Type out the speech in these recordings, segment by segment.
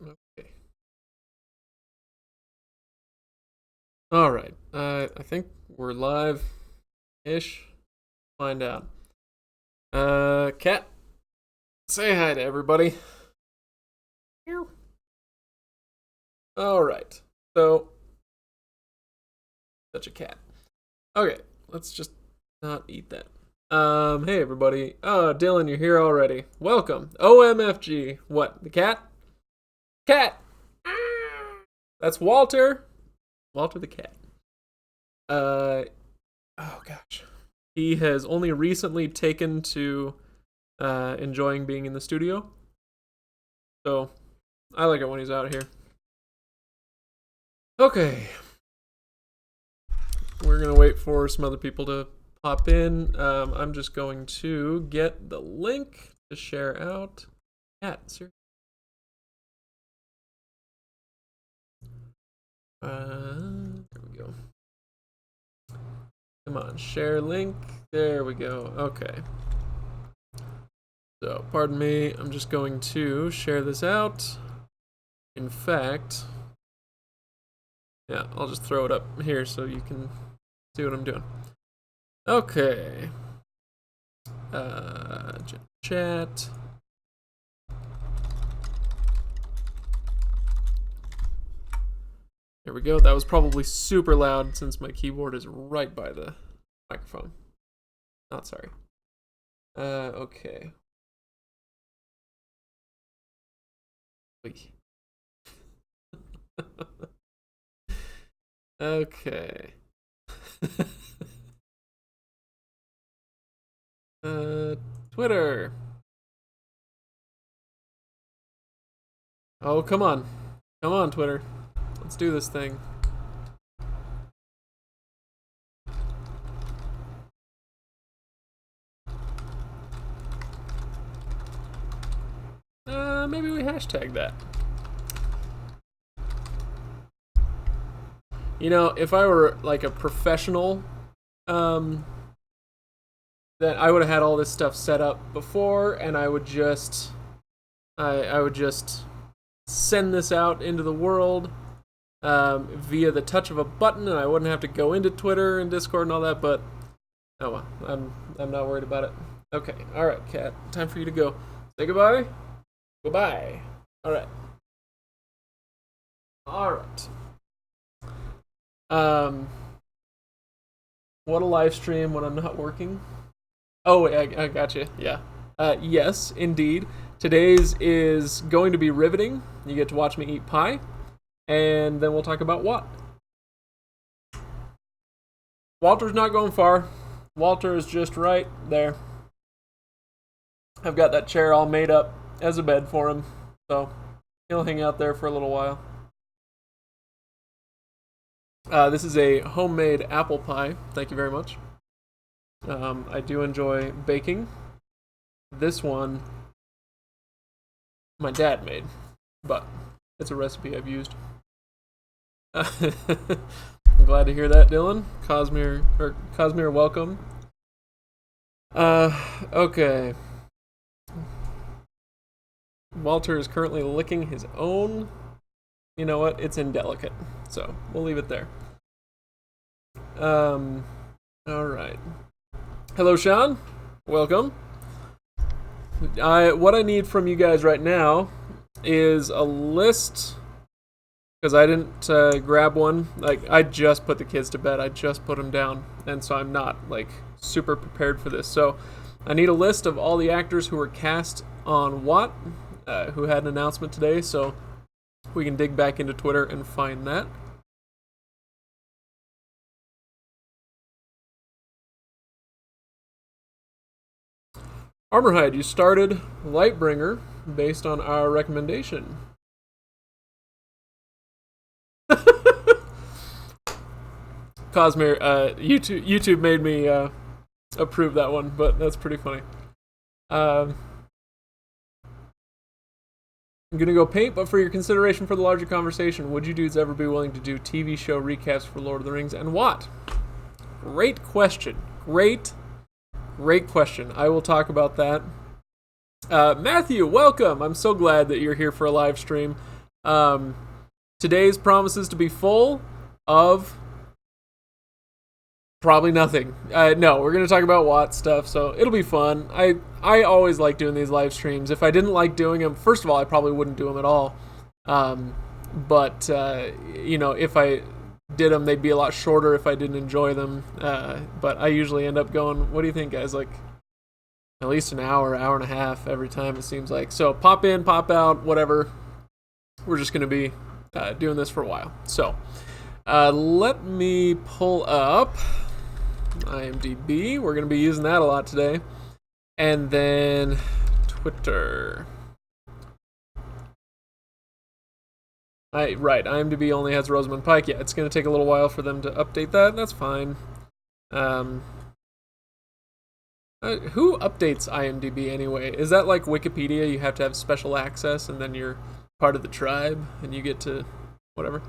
Okay. All right. I think we're live-ish. Find out. Cat, say hi to everybody. Meow. All right. So, such a cat. Okay, let's just not eat that. Hey everybody. Oh, Dylan, you're here already. Welcome. OMFG. What? The cat? Cat. That's Walter. Walter the cat. Uh, oh gosh. He has only recently taken to enjoying being in the studio. So I like it when he's out here. Okay. We're going to wait for some other people to pop in. I'm just going to get the link to share out. There we go. Come on, share link. There we go. Okay. So, pardon me, I'm just going to share this out. In fact, yeah, I'll just throw it up here so you can see what I'm doing. Okay. Chat. There we go. That was probably super loud since my keyboard is right by the microphone. Not sorry. Okay. Okay. Twitter. Oh, come on. Come on, Twitter. Let's do this thing. Maybe we hashtag that. You know, if I were like a professional, then I would have had all this stuff set up before, and I would just send this out into the world via the touch of a button, and I wouldn't have to go into Twitter and Discord and all that. But oh well, I'm not worried about it. Okay, all right, Cat, time for you to go. Say goodbye. Goodbye. All right. All right. What a live stream when I'm not working. Oh, wait, I got you. Yeah. Yes, indeed. Today's is going to be riveting. You get to watch me eat pie, and then we'll talk about what. Walter's not going far. Walter is just right there. I've got that chair all made up as a bed for him, so he'll hang out there for a little while. This is a homemade apple pie. Thank you very much. I do enjoy baking. This one, my dad made, but it's a recipe I've used. I'm glad to hear that, Dylan. Cosmere, welcome. Okay. Walter is currently licking his own. You know what? It's indelicate, so we'll leave it there. All right. Hello, Sean. Welcome. What I need from you guys right now is a list, because I didn't grab one. Like, I just put the kids to bed. I just put them down, and so I'm not like super prepared for this. So I need a list of all the actors who were cast on what, who had an announcement today. So we can dig back into Twitter and find that. Armorhide, you started Lightbringer based on our recommendation. Cosmere, YouTube made me approve that one, but that's pretty funny. I'm gonna go paint, but for your consideration for the larger conversation, would you dudes ever be willing to do TV show recaps for Lord of the Rings, and what? Great question. Great question. I will talk about that. Matthew, welcome. I'm so glad that you're here for a live stream. Today's promises to be full of probably nothing. No, we're gonna talk about Watt stuff, so it'll be fun. I always like doing these live streams. If I didn't like doing them, first of all, I probably wouldn't do them at all. But if I did them, they'd be a lot shorter if I didn't enjoy them. But I usually end up going, what do you think, guys? Like at least an hour and a half every time, it seems like. So pop in, pop out, whatever. We're just gonna be doing this for a while. So let me pull up IMDb. We're going to be using that a lot today. And then Twitter. Right, IMDb only has Rosamund Pike. Yeah, it's going to take a little while for them to update that. That's fine. Who updates IMDb anyway? Is that like Wikipedia? You have to have special access and then you're part of the tribe and you get to whatever?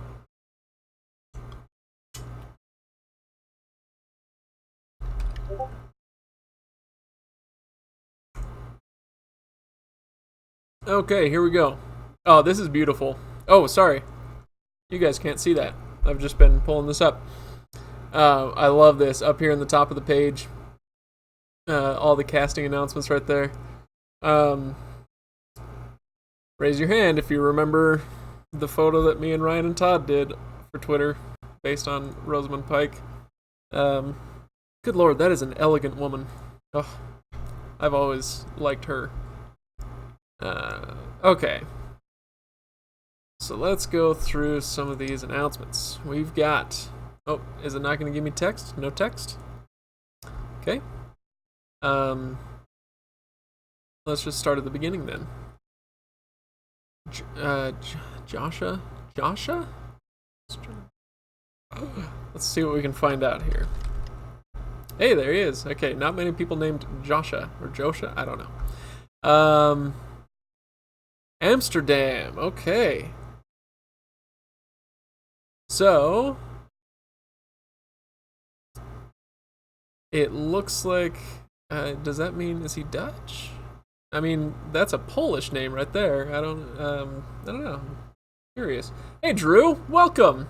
Okay, here we go. Oh, this is beautiful. Oh, sorry. You guys can't see that. I've just been pulling this up. I love this. Up here in the top of the page. All the casting announcements right there. Raise your hand if you remember the photo that me and Ryan and Todd did for Twitter based on Rosamund Pike. Good Lord, that is an elegant woman. Oh, I've always liked her. Okay. So let's go through some of these announcements. We've got... Oh, is it not going to give me text? No text? Okay. Let's just start at the beginning then. Joshua? Let's see what we can find out here. Hey, there he is. Okay, not many people named Joshua or Josha. I don't know. Amsterdam. Okay. So it looks like. Does that mean is he Dutch? I mean, that's a Polish name right there. I don't know. I'm curious. Hey, Drew, welcome.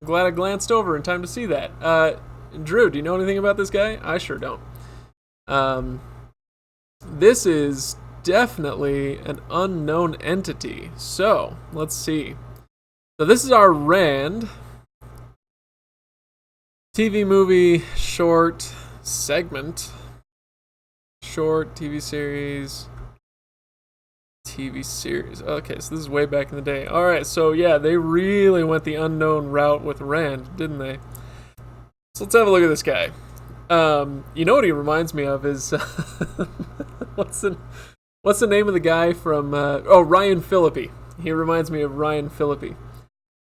I'm glad I glanced over in time to see that. Drew, do you know anything about this guy? I sure don't. This is definitely an unknown entity. So, let's see. So this is our Rand TV movie short segment. Short TV series. Okay, so this is way back in the day. Alright, so yeah, they really went the unknown route with Rand, didn't they? So let's have a look at this guy. You know what he reminds me of is... What's the name of the guy from... Ryan Phillippe. He reminds me of Ryan Phillippe.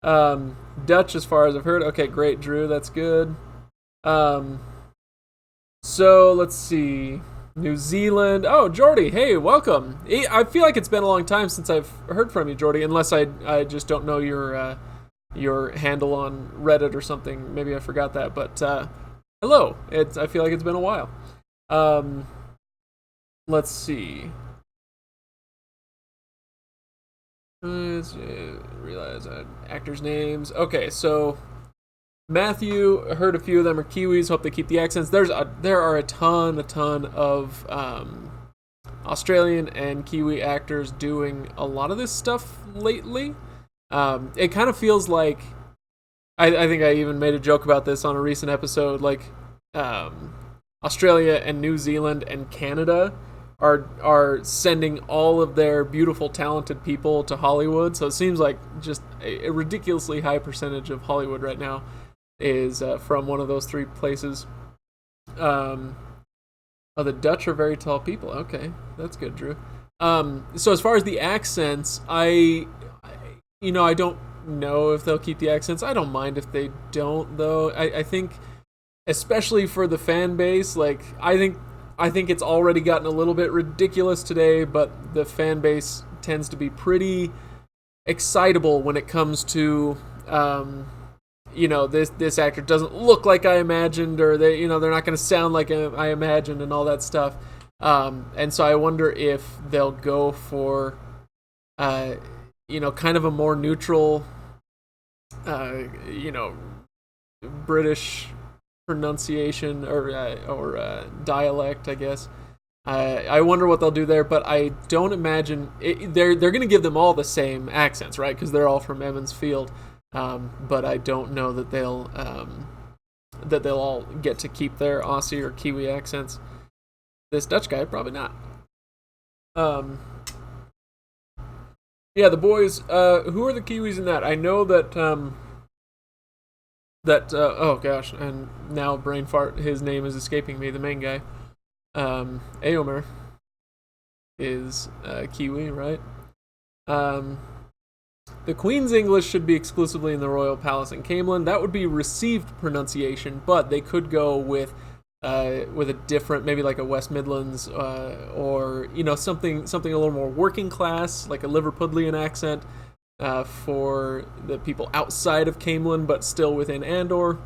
Dutch as far as I've heard. Okay, great, Drew. That's good. So, let's see. New Zealand. Oh, Jordy. Hey, welcome. I feel like it's been a long time since I've heard from you, Jordy, unless I just don't know your handle on Reddit or something. Maybe I forgot that, but hello. I feel like it's been a while. Let's see. Realize actors' names. Okay, so Matthew, heard a few of them are Kiwis. Hope they keep the accents. There are a ton of Australian and Kiwi actors doing a lot of this stuff lately. It kind of feels like I think I even made a joke about this on a recent episode. Like Australia and New Zealand and Canada are sending all of their beautiful, talented people to Hollywood. So it seems like just a ridiculously high percentage of Hollywood right now is from one of those three places. The Dutch are very tall people. Okay, that's good, Drew. So as far as the accents, I don't know if they'll keep the accents. I don't mind if they don't, though. I think, especially for the fan base, like I think it's already gotten a little bit ridiculous today, but the fan base tends to be pretty excitable when it comes to, this actor doesn't look like I imagined, or they're not going to sound like I imagined, and all that stuff. And so I wonder if they'll go for, kind of a more neutral, you know, British pronunciation or dialect, I guess. I wonder what they'll do there, but I don't imagine they're going to give them all the same accents, right? Because they're all from Emond's Field. But I don't know that they'll all get to keep their Aussie or Kiwi accents. This Dutch guy, probably not. Yeah, the boys. Who are the Kiwis in that? I know that. Oh gosh, and now brain fart. His name is escaping me. The main guy. Éomer is Kiwi, right? The Queen's English should be exclusively in the Royal Palace in Camelin. That would be received pronunciation, but they could go with a different, maybe like a West Midlands or something a little more working class, like a Liverpudlian accent for the people outside of Camelin, but still within Andor.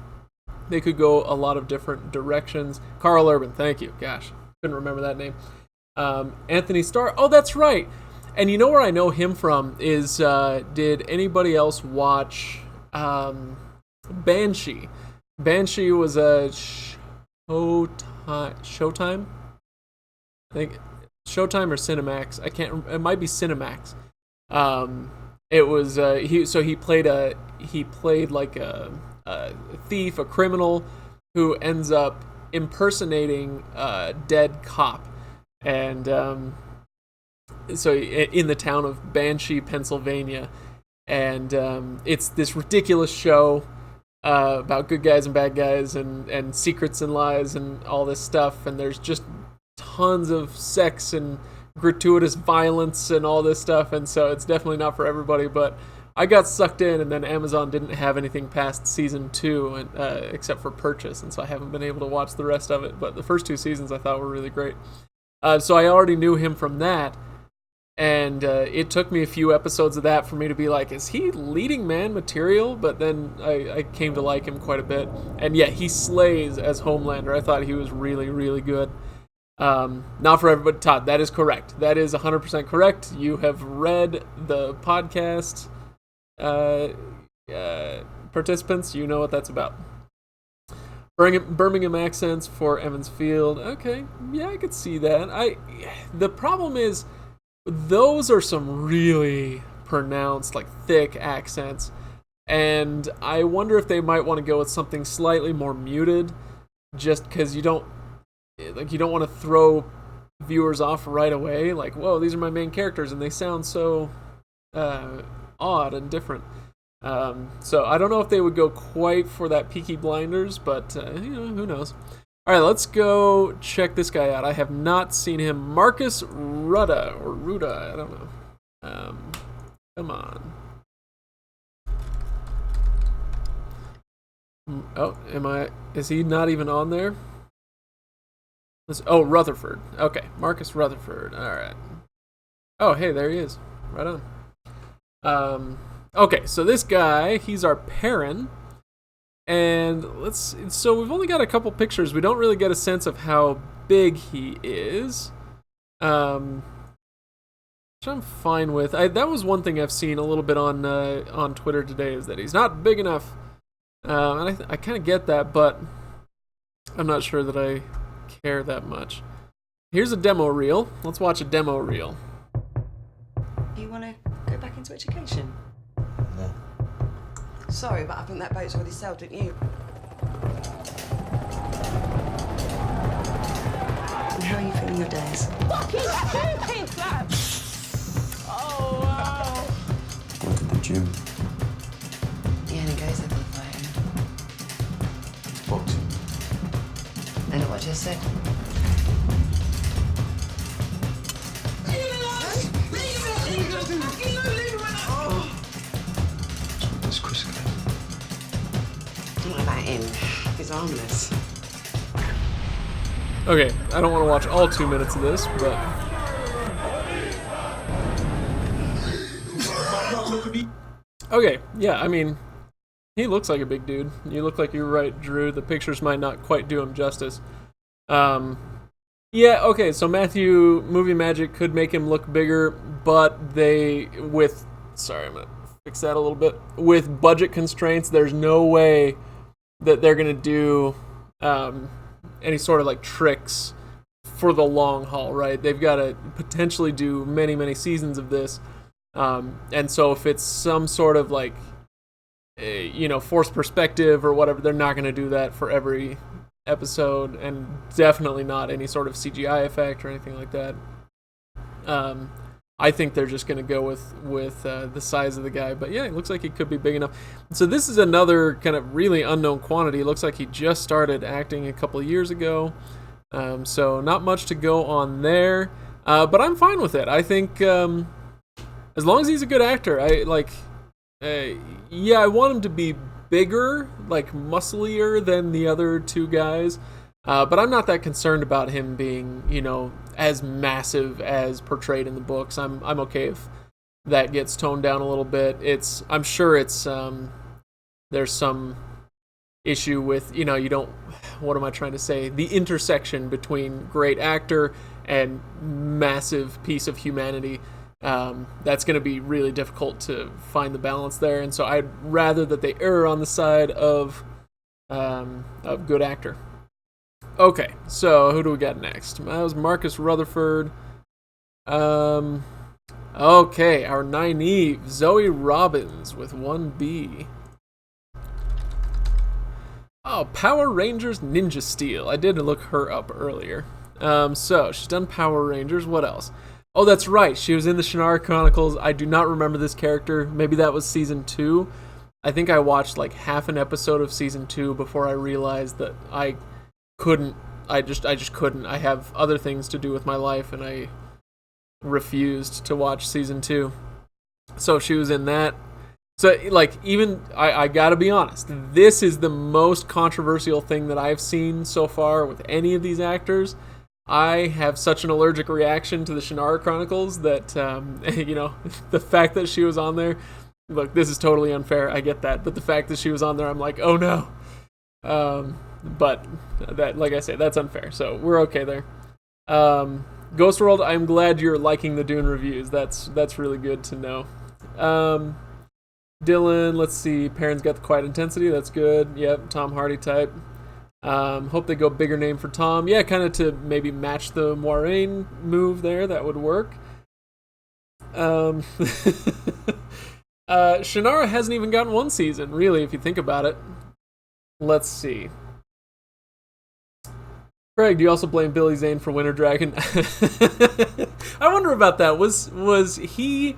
They could go a lot of different directions. Carl Urban, thank you. Gosh, couldn't remember that name. Anthony Starr. Oh, that's right. And you know where I know him from is, did anybody else watch Banshee? Banshee was a Showtime? I think Showtime or Cinemax. I can't. It might be Cinemax. It was he played like a thief, a criminal who ends up impersonating a dead cop, and so in the town of Banshee, Pennsylvania, and it's this ridiculous show about good guys and bad guys and secrets and lies and all this stuff, and there's just tons of sex and gratuitous violence and all this stuff, and so it's definitely not for everybody, but I got sucked in, and then Amazon didn't have anything past season 2 except for purchase, and so I haven't been able to watch the rest of it, but the first 2 seasons I thought were really great. So I already knew him from that, and it took me a few episodes of that for me to be like, is he leading man material? But then I came to like him quite a bit, and yeah, he slays as Homelander. I thought he was really, really good. Not for everybody. Todd, that is correct. That is 100% correct. You have read the podcast participants. You know what that's about. Birmingham accents for Emond's Field. Okay, yeah, I could see that. The problem is, those are some really pronounced, like, thick accents, and I wonder if they might want to go with something slightly more muted, just because you don't want to throw viewers off right away, like, whoa, these are my main characters, and they sound so odd and different. So I don't know if they would go quite for that Peaky Blinders, but who knows. All right, let's go check this guy out. I have not seen him. Marcus Rudda, or Ruda, I don't know. Come on. Oh, is he not even on there? Rutherford. Okay, Marcus Rutherford. All right. Oh, hey, there he is. Right on. Okay, so this guy, he's our Perrin. And so we've only got a couple pictures. We don't really get a sense of how big he is. Which I'm fine with. That was one thing I've seen a little bit on Twitter today, is that he's not big enough. And I kind of get that, but I'm not sure that I care that much. Here's a demo reel. Let's watch a demo reel. You want to go back into education? No. Sorry, but I think that boat's already sailed, didn't you? And how are you feeling your days? Fucking stupid, lad! Oh, wow. Go to the gym. The only guys I've been fighting. Boxing. I know what I just said. What's Chris again? What about him? He's harmless. Okay, I don't want to watch all 2 minutes of this, but... Okay, yeah, I mean, he looks like a big dude. You look like you're right, Drew. The pictures might not quite do him justice. Yeah, okay, so Matthew Movie Magic could make him look bigger, but with sorry, I'm gonna fix that a little bit. With budget constraints, there's no way that they're gonna do any sort of like tricks for the long haul, right? They've got to potentially do many, many seasons of this, and so if it's some sort of like, forced perspective or whatever, they're not going to do that for every episode, and definitely not any sort of CGI effect or anything like that. I think they're just going to go with the size of the guy, but yeah, it looks like he could be big enough. So this is another kind of really unknown quantity. It looks like he just started acting a couple of years ago, so not much to go on there, but I'm fine with it. I think as long as he's a good actor, I want him to be bigger, like musclier than the other two guys, but I'm not that concerned about him being, as massive as portrayed in the books. I'm okay if that gets toned down a little bit. I'm sure it's there's some issue with, you don't, what am I trying to say? The intersection between great actor and massive piece of humanity. That's going to be really difficult to find the balance there, and so I'd rather that they err on the side of good actor. Okay, so who do we got next? That was Marcus Rutherford. Okay, our Nynaeve, Zoe Robbins with 1B. Oh, Power Rangers Ninja Steel. I did look her up earlier. So she's done Power Rangers. What else? Oh, that's right. She was in the Shannara Chronicles. I do not remember this character. Maybe that was season 2. I think I watched like half an episode of season 2 before I realized that I couldn't. I just couldn't. I have other things to do with my life, and I refused to watch season 2. So she was in that. So, like, even, I gotta be honest, this is the most controversial thing that I've seen so far with any of these actors. I have such an allergic reaction to the Shannara Chronicles that, the fact that she was on there, look, this is totally unfair, I get that, but the fact that she was on there, I'm like, oh no. But, that, like I say, that's unfair, so we're okay there. Ghost World, I'm glad you're liking the Dune reviews, that's really good to know. Dylan, let's see, Perrin's got the quiet intensity, that's good, yep, Tom Hardy type. Hope they go bigger name for Tom. Yeah, kind of to maybe match the Moiraine move there. That would work. Shannara hasn't even gotten one season, really, if you think about it. Let's see. Craig, do you also blame Billy Zane for Winter Dragon? I wonder about that. Was he...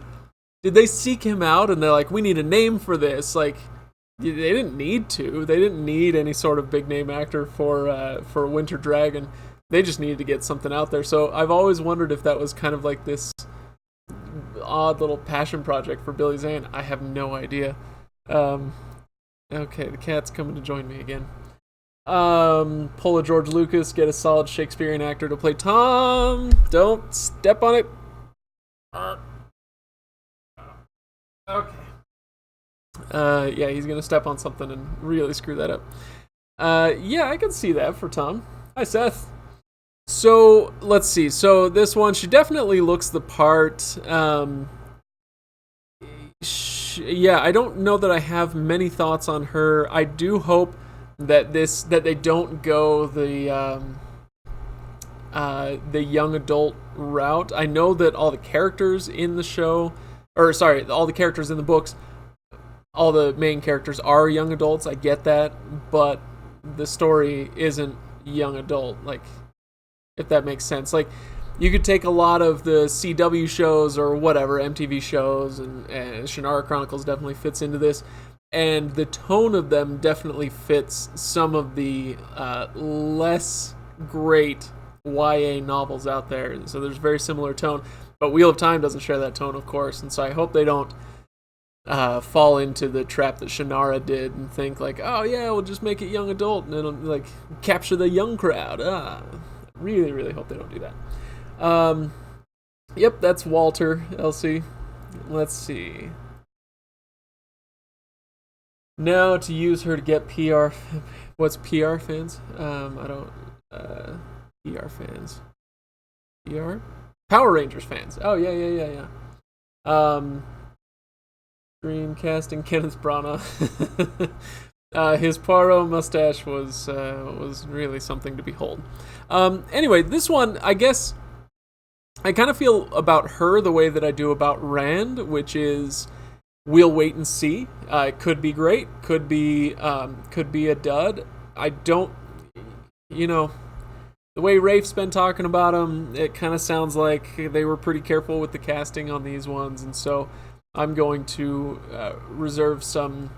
Did they seek him out and they're like, we need a name for this? Like... They didn't need to. They didn't need any sort of big name actor for Winter Dragon. They just needed to get something out there. So I've always wondered if that was kind of like this odd little passion project for Billy Zane. I have no idea. Okay, the cat's coming to join me again. Pull a George Lucas, get a solid Shakespearean actor to play Tom. Don't step on it. Okay. Yeah, he's gonna step on something and really screw that up. Yeah, I can see that for Tom. Hi, Seth. So, let's see. So, this one, she definitely looks the part. Yeah, I don't know that I have many thoughts on her. I do hope that they don't go the young adult route. I know that all the characters in the show, all the characters in the books, all the main characters are young adults, I get that, but the story isn't young adult, like, if that makes sense. Like, you could take a lot of the CW shows or whatever, MTV shows, and Shannara Chronicles definitely fits into this, and the tone of them definitely fits some of the less great YA novels out there, so there's very similar tone, but Wheel of Time doesn't share that tone, of course, and so I hope they don't fall into the trap that Shannara did and think like, oh yeah, we'll just make it young adult and it'll like capture the young crowd. Really, really hope they don't do that. Yep, that's Walter, Elsie. Let's see. Now to use her to get PR. What's PR fans? I don't. PR fans. PR? Power Rangers fans. Oh yeah. Dream casting Kenneth Branagh. His Poirot mustache was really something to behold. Anyway, this one, I guess, I kind of feel about her the way that I do about Rand, which is we'll wait and see. It could be great, could be a dud. I don't, the way Rafe's been talking about him, it kind of sounds like they were pretty careful with the casting on these ones, and so I'm going to reserve some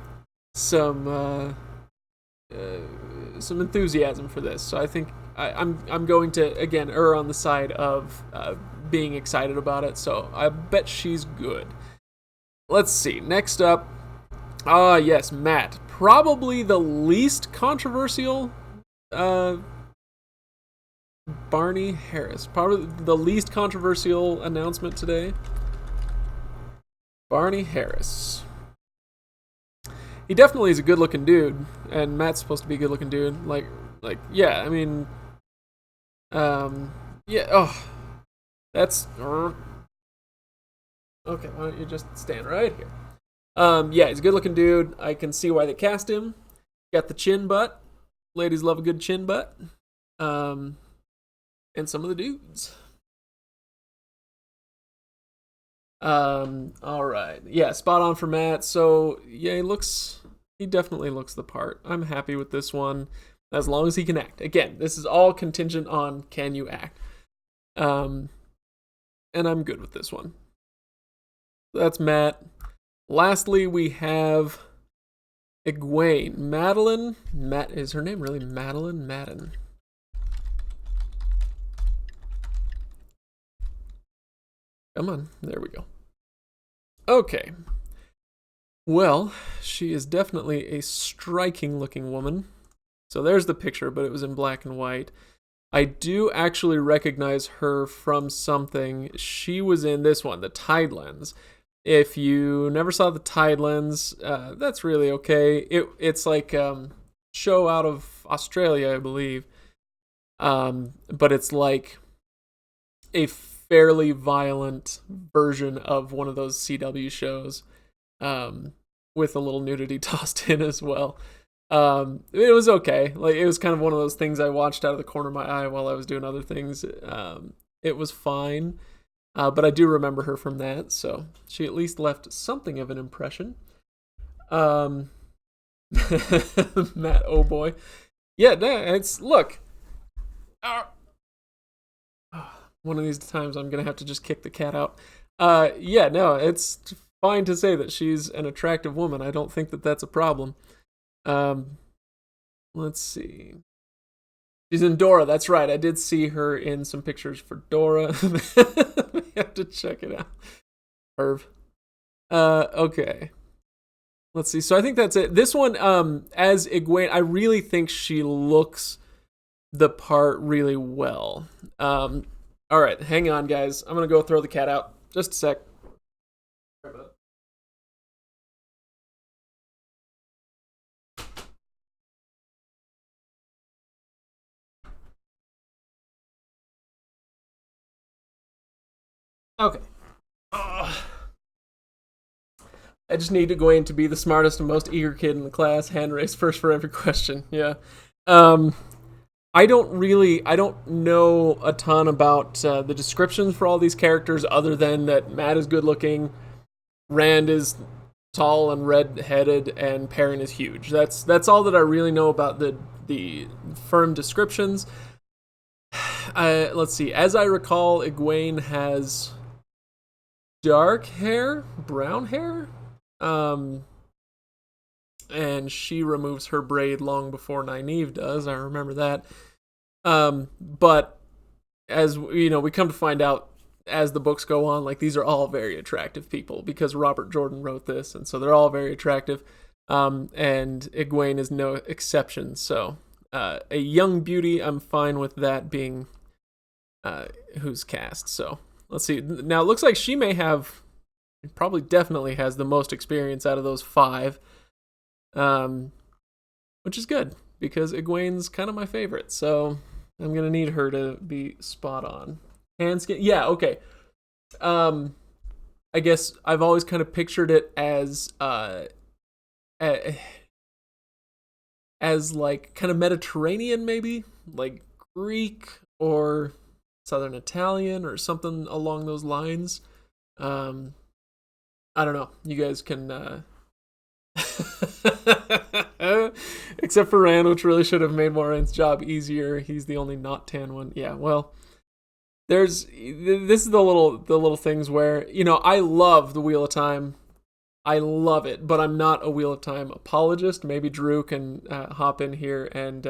enthusiasm for this. So I think I'm going to again err on the side of being excited about it. So I bet she's good. Let's see. Next up, yes, Matt. Probably the least controversial. Barney Harris. Probably the least controversial announcement today. Barney Harris. He definitely is a good-looking dude, and Matt's supposed to be a good-looking dude. Yeah, I mean, yeah. Oh, that's okay. Why don't you just stand right here? Yeah, he's a good-looking dude. I can see why they cast him. Got the chin butt. Ladies love a good chin butt. And some of the dudes. All right. Yeah, spot on for Matt. So, yeah, he definitely looks the part. I'm happy with this one as long as he can act. Again, this is all contingent on can you act. And I'm good with this one. That's Matt. Lastly, we have Egwene. Madeline. Is her name really Madeline? Madden. Come on. There we go. Okay. Well, she is definitely a striking looking woman. So there's the picture, but it was in black and white. I do actually recognize her from something. She was in this one, the Tidelands. If you never saw the Tidelands, that's really okay. It's like show out of Australia, I believe. But it's like a fairly violent version of one of those CW shows, with a little nudity tossed in as well. It was okay. Like, it was kind of one of those things I watched out of the corner of my eye while I was doing other things. It was fine, but I do remember her from that, so she at least left something of an impression. Matt, oh boy. Yeah, it's, look. One of these times I'm going to have to just kick the cat out. Yeah, no, it's fine to say that she's an attractive woman. I don't think that that's a problem. Let's see. She's in Dora, that's right. I did see her in some pictures for Dora. We have to check it out. Perv. Okay. Let's see. So I think that's it. This one, as Egwene, I really think she looks the part really well. All right, hang on, guys. I'm going to go throw the cat out. Just a sec. Okay. I just need Egwene to be the smartest and most eager kid in the class. Hand raised first for every question. Yeah. I don't know a ton about the descriptions for all these characters other than that Matt is good looking, Rand is tall and red-headed, and Perrin is huge. That's all that I really know about the firm descriptions. Let's see. As I recall, Egwene has dark hair, brown hair, and she removes her braid long before Nynaeve does. I remember that. But as we come to find out as the books go on, like, these are all very attractive people because Robert Jordan wrote this, and so they're all very attractive. And Egwene is no exception. So a young beauty, I'm fine with that being who's cast. So let's see. Now it looks like she may have, probably definitely has the most experience out of those 5. Which is good because Egwene's kind of my favorite, so I'm gonna need her to be spot on. Hand skin, yeah, okay. I I guess I've always kind of pictured it as like kind of Mediterranean, maybe like Greek or Southern Italian or something along those lines. I don't know. You guys can, except for Rand, which really should have made Moiraine's job easier. He's the only not tan one. Yeah, well, this is the little things where, you know, I love the Wheel of Time. I love it, but I'm not a Wheel of Time apologist. Maybe Drew can hop in here and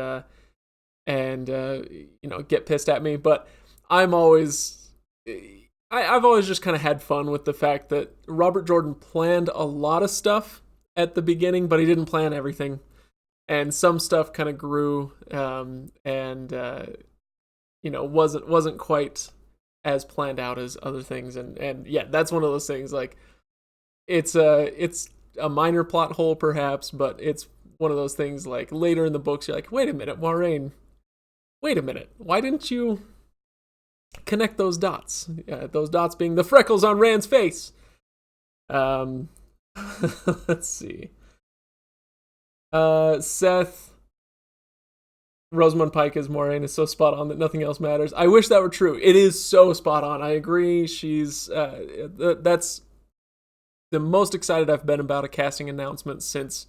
you know, get pissed at me, but I've always just kind of had fun with the fact that Robert Jordan planned a lot of stuff at the beginning, but he didn't plan everything, and some stuff kind of grew and you know, wasn't quite as planned out as other things, and yeah, that's one of those things. Like, it's a minor plot hole perhaps, but it's one of those things like later in the books you're like, wait a minute, Moiraine, wait a minute, why didn't you connect those dots? Those dots being the freckles on Rand's face. Let's see. Seth, Rosamund Pike as Moiraine is so spot on that nothing else matters. I wish that were true. It is so spot on. I agree. She's that's the most excited I've been about a casting announcement since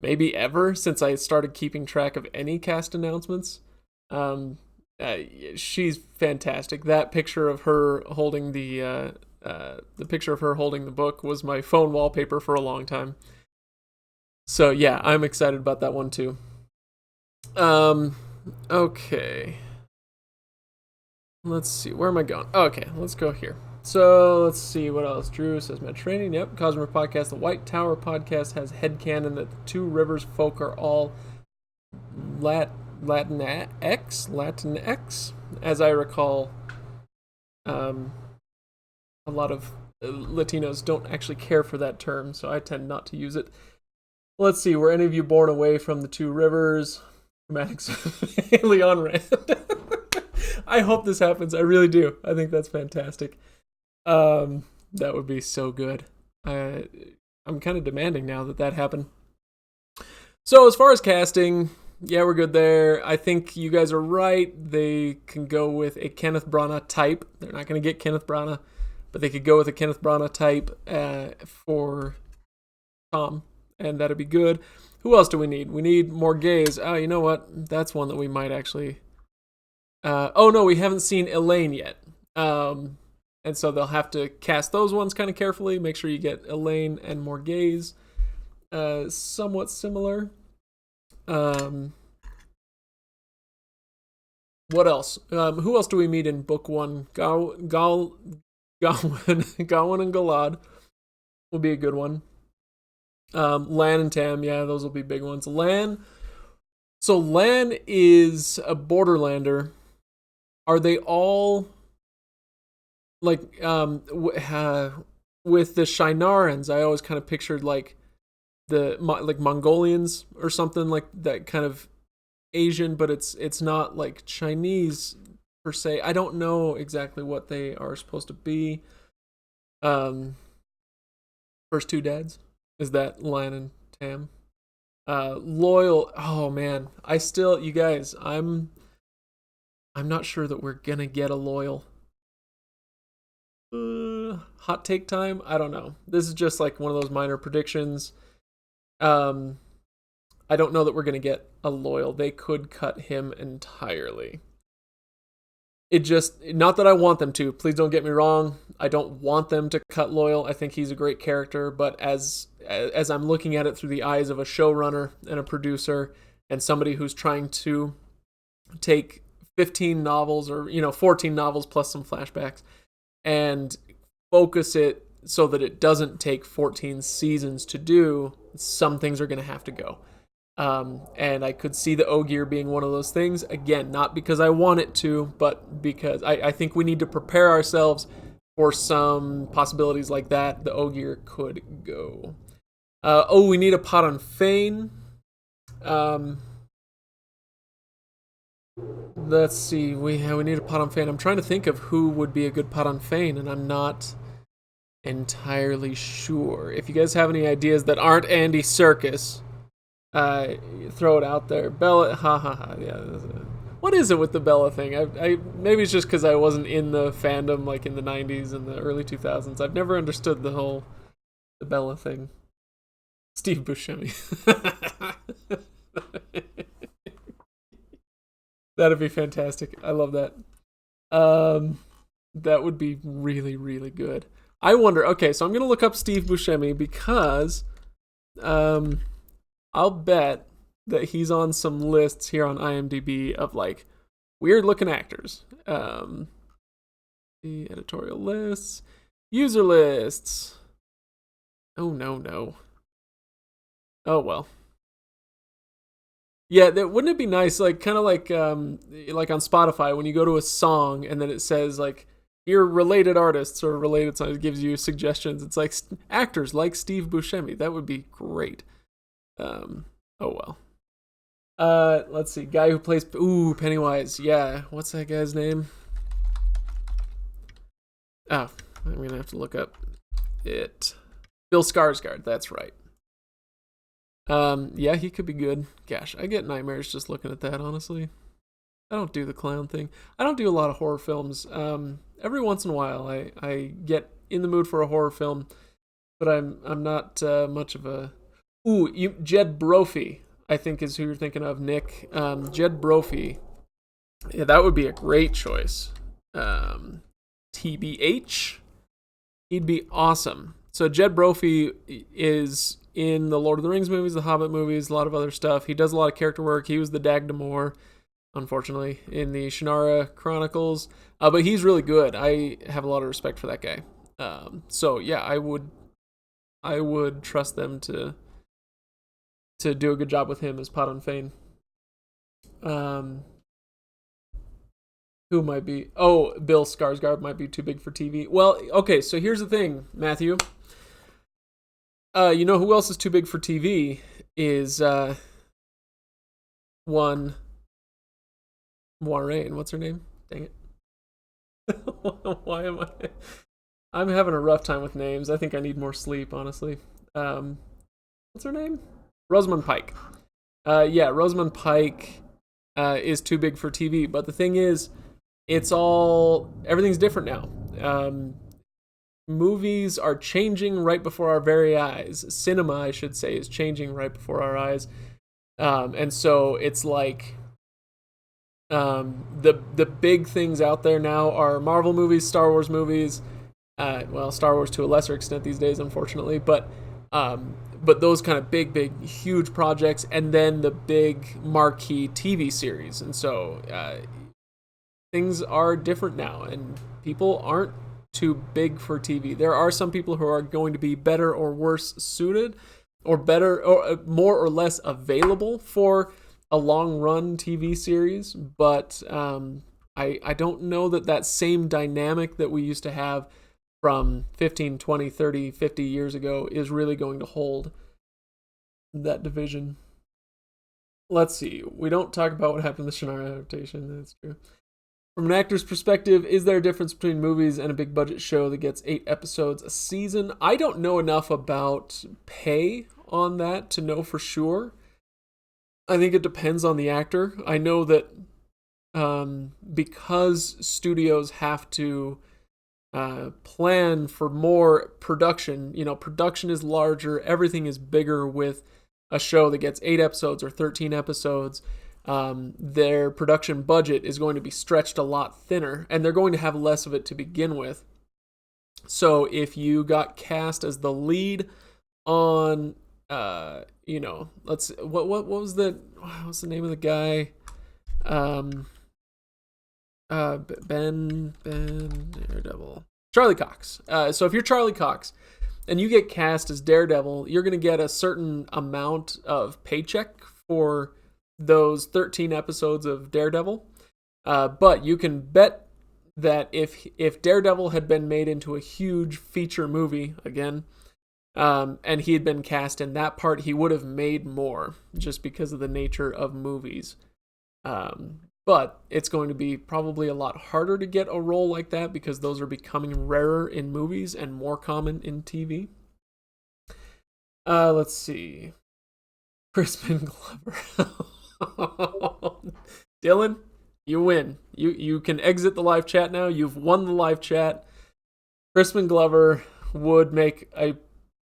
maybe ever, since I started keeping track of any cast announcements. She's fantastic. That picture of her holding the picture of her holding the book was my phone wallpaper for a long time. So yeah, I'm excited about that one too. Okay. Let's see, where am I going? Okay, let's go here. So let's see what else. Drew says Mediterranean. Yep. Cosmere podcast. The White Tower podcast has headcanon that the Two Rivers folk are all Latinx, as I recall. A lot of Latinos don't actually care for that term, so I tend not to use it. Let's see, were any of you born away from the Two Rivers? Leon Rand. I hope this happens. I really do. I think that's fantastic. That would be so good. I'm kind of demanding now that happened. So as far as casting, yeah, we're good there. I think you guys are right. They can go with a Kenneth Branagh type. They're not going to get Kenneth Branagh, but they could go with a Kenneth Branagh type for Tom, and that'd be good. Who else do we need? We need more gays. Oh, you know what? That's one that we might actually... oh, no, we haven't seen Elaine yet. And so they'll have to cast those ones kind of carefully. Make sure you get Elaine and more gays. Somewhat similar. What else? Who else do we meet in book one? Gawain and Galad will be a good one. Lan and Tam, yeah, those will be big ones. Lan is a Borderlander. Are they all like with the Shinarans? I always kind of pictured like like Mongolians or something like that, kind of Asian, but it's not like Chinese per se. I don't know exactly what they are supposed to be. First two dads, is that Lan and Tam? Loyal, oh man, you guys, I'm not sure that we're gonna get a Loyal. Hot take time? I don't know. This is just like one of those minor predictions. I don't know that we're gonna get a Loyal. They could cut him entirely. It just, not that I want them to. Please don't get me wrong. I don't want them to cut Loyal. I think he's a great character, but as I'm looking at it through the eyes of a showrunner and a producer and somebody who's trying to take 15 novels or 14 novels plus some flashbacks and focus it so that it doesn't take 14 seasons to do, some things are going to have to go. And I could see the Ogier being one of those things. Again, not because I want it to, but because I think we need to prepare ourselves for some possibilities like that. The Ogier could go. We need a Padan Fain. Let's see. We need a Padan Fain. I'm trying to think of who would be a good Padan Fain, and I'm not entirely sure. If you guys have any ideas that aren't Andy Serkis, throw it out there. Bella, ha ha ha. Yeah. What is it with the Bella thing? I maybe it's just because I wasn't in the fandom like in the 90s and the early 2000s. I've never understood the Bella thing. Steve Buscemi. That'd be fantastic. I love that. That would be really, really good. I wonder. Okay, so I'm gonna look up Steve Buscemi because, I'll bet that he's on some lists here on IMDb of like weird looking actors. The editorial lists, user lists. Oh no. Oh well. Yeah, wouldn't it be nice, like kind of like on Spotify when you go to a song and then it says like your related artists or related songs, it gives you suggestions. It's like actors like Steve Buscemi. That would be great. Oh well. Let's see. Guy who plays Pennywise. Yeah, what's that guy's name? Oh, I'm gonna have to look up it. Bill Skarsgård. That's right. Yeah, he could be good. Gosh, I get nightmares just looking at that, honestly. I don't do the clown thing. I don't do a lot of horror films. Every once in a while I get in the mood for a horror film, but I'm not much of a Jed Brophy, I think is who you're thinking of, Nick. Jed Brophy. Yeah, that would be a great choice. TBH. He'd be awesome. So Jed Brophy is in the Lord of the Rings movies, the Hobbit movies, a lot of other stuff. He does a lot of character work. He was the Dagda unfortunately, in the Shannara Chronicles. But he's really good. I have a lot of respect for that guy. So yeah, I would trust them to do a good job with him as Padan Fain. Who might be? Oh, Bill Skarsgård might be too big for TV. Well, okay, so here's the thing, Matthew. You know who else is too big for TV is one Moiraine. What's her name? Dang it. Why am I? I'm having a rough time with names. I think I need more sleep, honestly. What's her name? Rosamund Pike. Yeah, Rosamund Pike is too big for TV. But the thing is, everything's different now. Movies are changing right before our very eyes. Cinema, I should say, is changing right before our eyes. And so it's like the big things out there now are Marvel movies, Star Wars movies. Well, Star Wars to a lesser extent these days, unfortunately. But those kind of big, huge projects, and then the big marquee TV series. And so things are different now, and people aren't too big for TV. There are some people who are going to be better or worse suited, or better or more or less available for a long run TV series, but I don't know that same dynamic that we used to have from 15, 20, 30, 50 years ago is really going to hold that division. Let's see. We don't talk about what happened in the Shannara adaptation. That's true. From an actor's perspective, is there a difference between movies and a big budget show that gets 8 episodes a season? I don't know enough about pay on that to know for sure. I think it depends on the actor. I know that because studios have to plan for more production, production is larger, everything is bigger with a show that gets 8 episodes or 13 episodes. Their production budget is going to be stretched a lot thinner, and they're going to have less of it to begin with. So if you got cast as the lead on, let's what was what's the name of the guy? Ben Daredevil, Charlie Cox. So if you're Charlie Cox and you get cast as Daredevil, you're going to get a certain amount of paycheck for those 13 episodes of Daredevil. But you can bet that if Daredevil had been made into a huge feature movie again, and he had been cast in that part, he would have made more just because of the nature of movies. But it's going to be probably a lot harder to get a role like that because those are becoming rarer in movies and more common in TV. Let's see. Crispin Glover. Dylan, you win. You can exit the live chat now. You've won the live chat. Crispin Glover would make a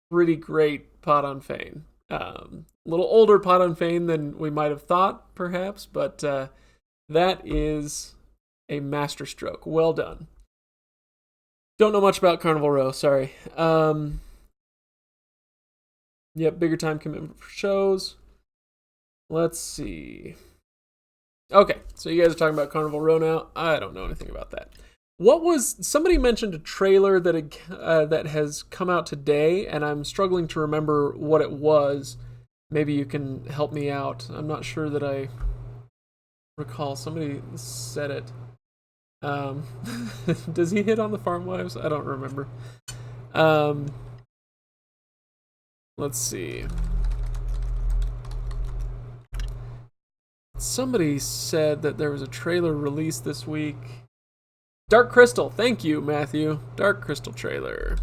pretty great Podon Fane. A little older Podon Fane than we might have thought, perhaps, but that is a masterstroke. Well done. Don't know much about Carnival Row, sorry. Yep, bigger time commitment for shows. Let's see. Okay, so you guys are talking about Carnival Row now. I don't know anything about that. Somebody mentioned a trailer that has come out today, and I'm struggling to remember what it was. Maybe you can help me out. I'm not sure that I recall. Somebody said it. Does he hit on the farm wives? I don't remember. Let's see. Somebody said that there was a trailer released this week. Dark Crystal. Thank you, Matthew. Dark Crystal trailer.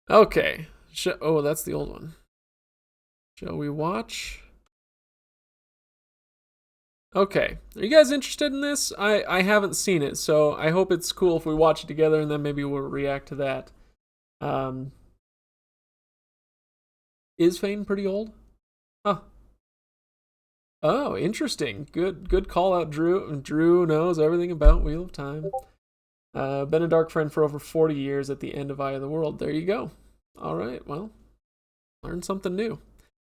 Okay. Oh, that's the old one. Shall we watch? Okay. Are you guys interested in this? I haven't seen it, so I hope it's cool if we watch it together and then maybe we'll react to that. Is Fane pretty old? Huh. Oh, interesting. Good call out, Drew. Drew knows everything about Wheel of Time. Been a dark friend for over 40 years at the end of Eye of the World. There you go. All right, well, learned something new.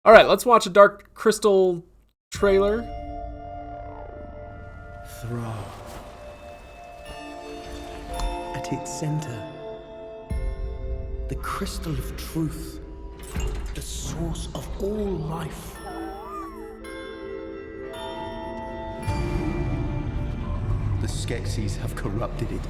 All right, let's watch a Dark Crystal trailer. Thra. At its center, the crystal of truth, the source of all life. The Skeksis have corrupted it.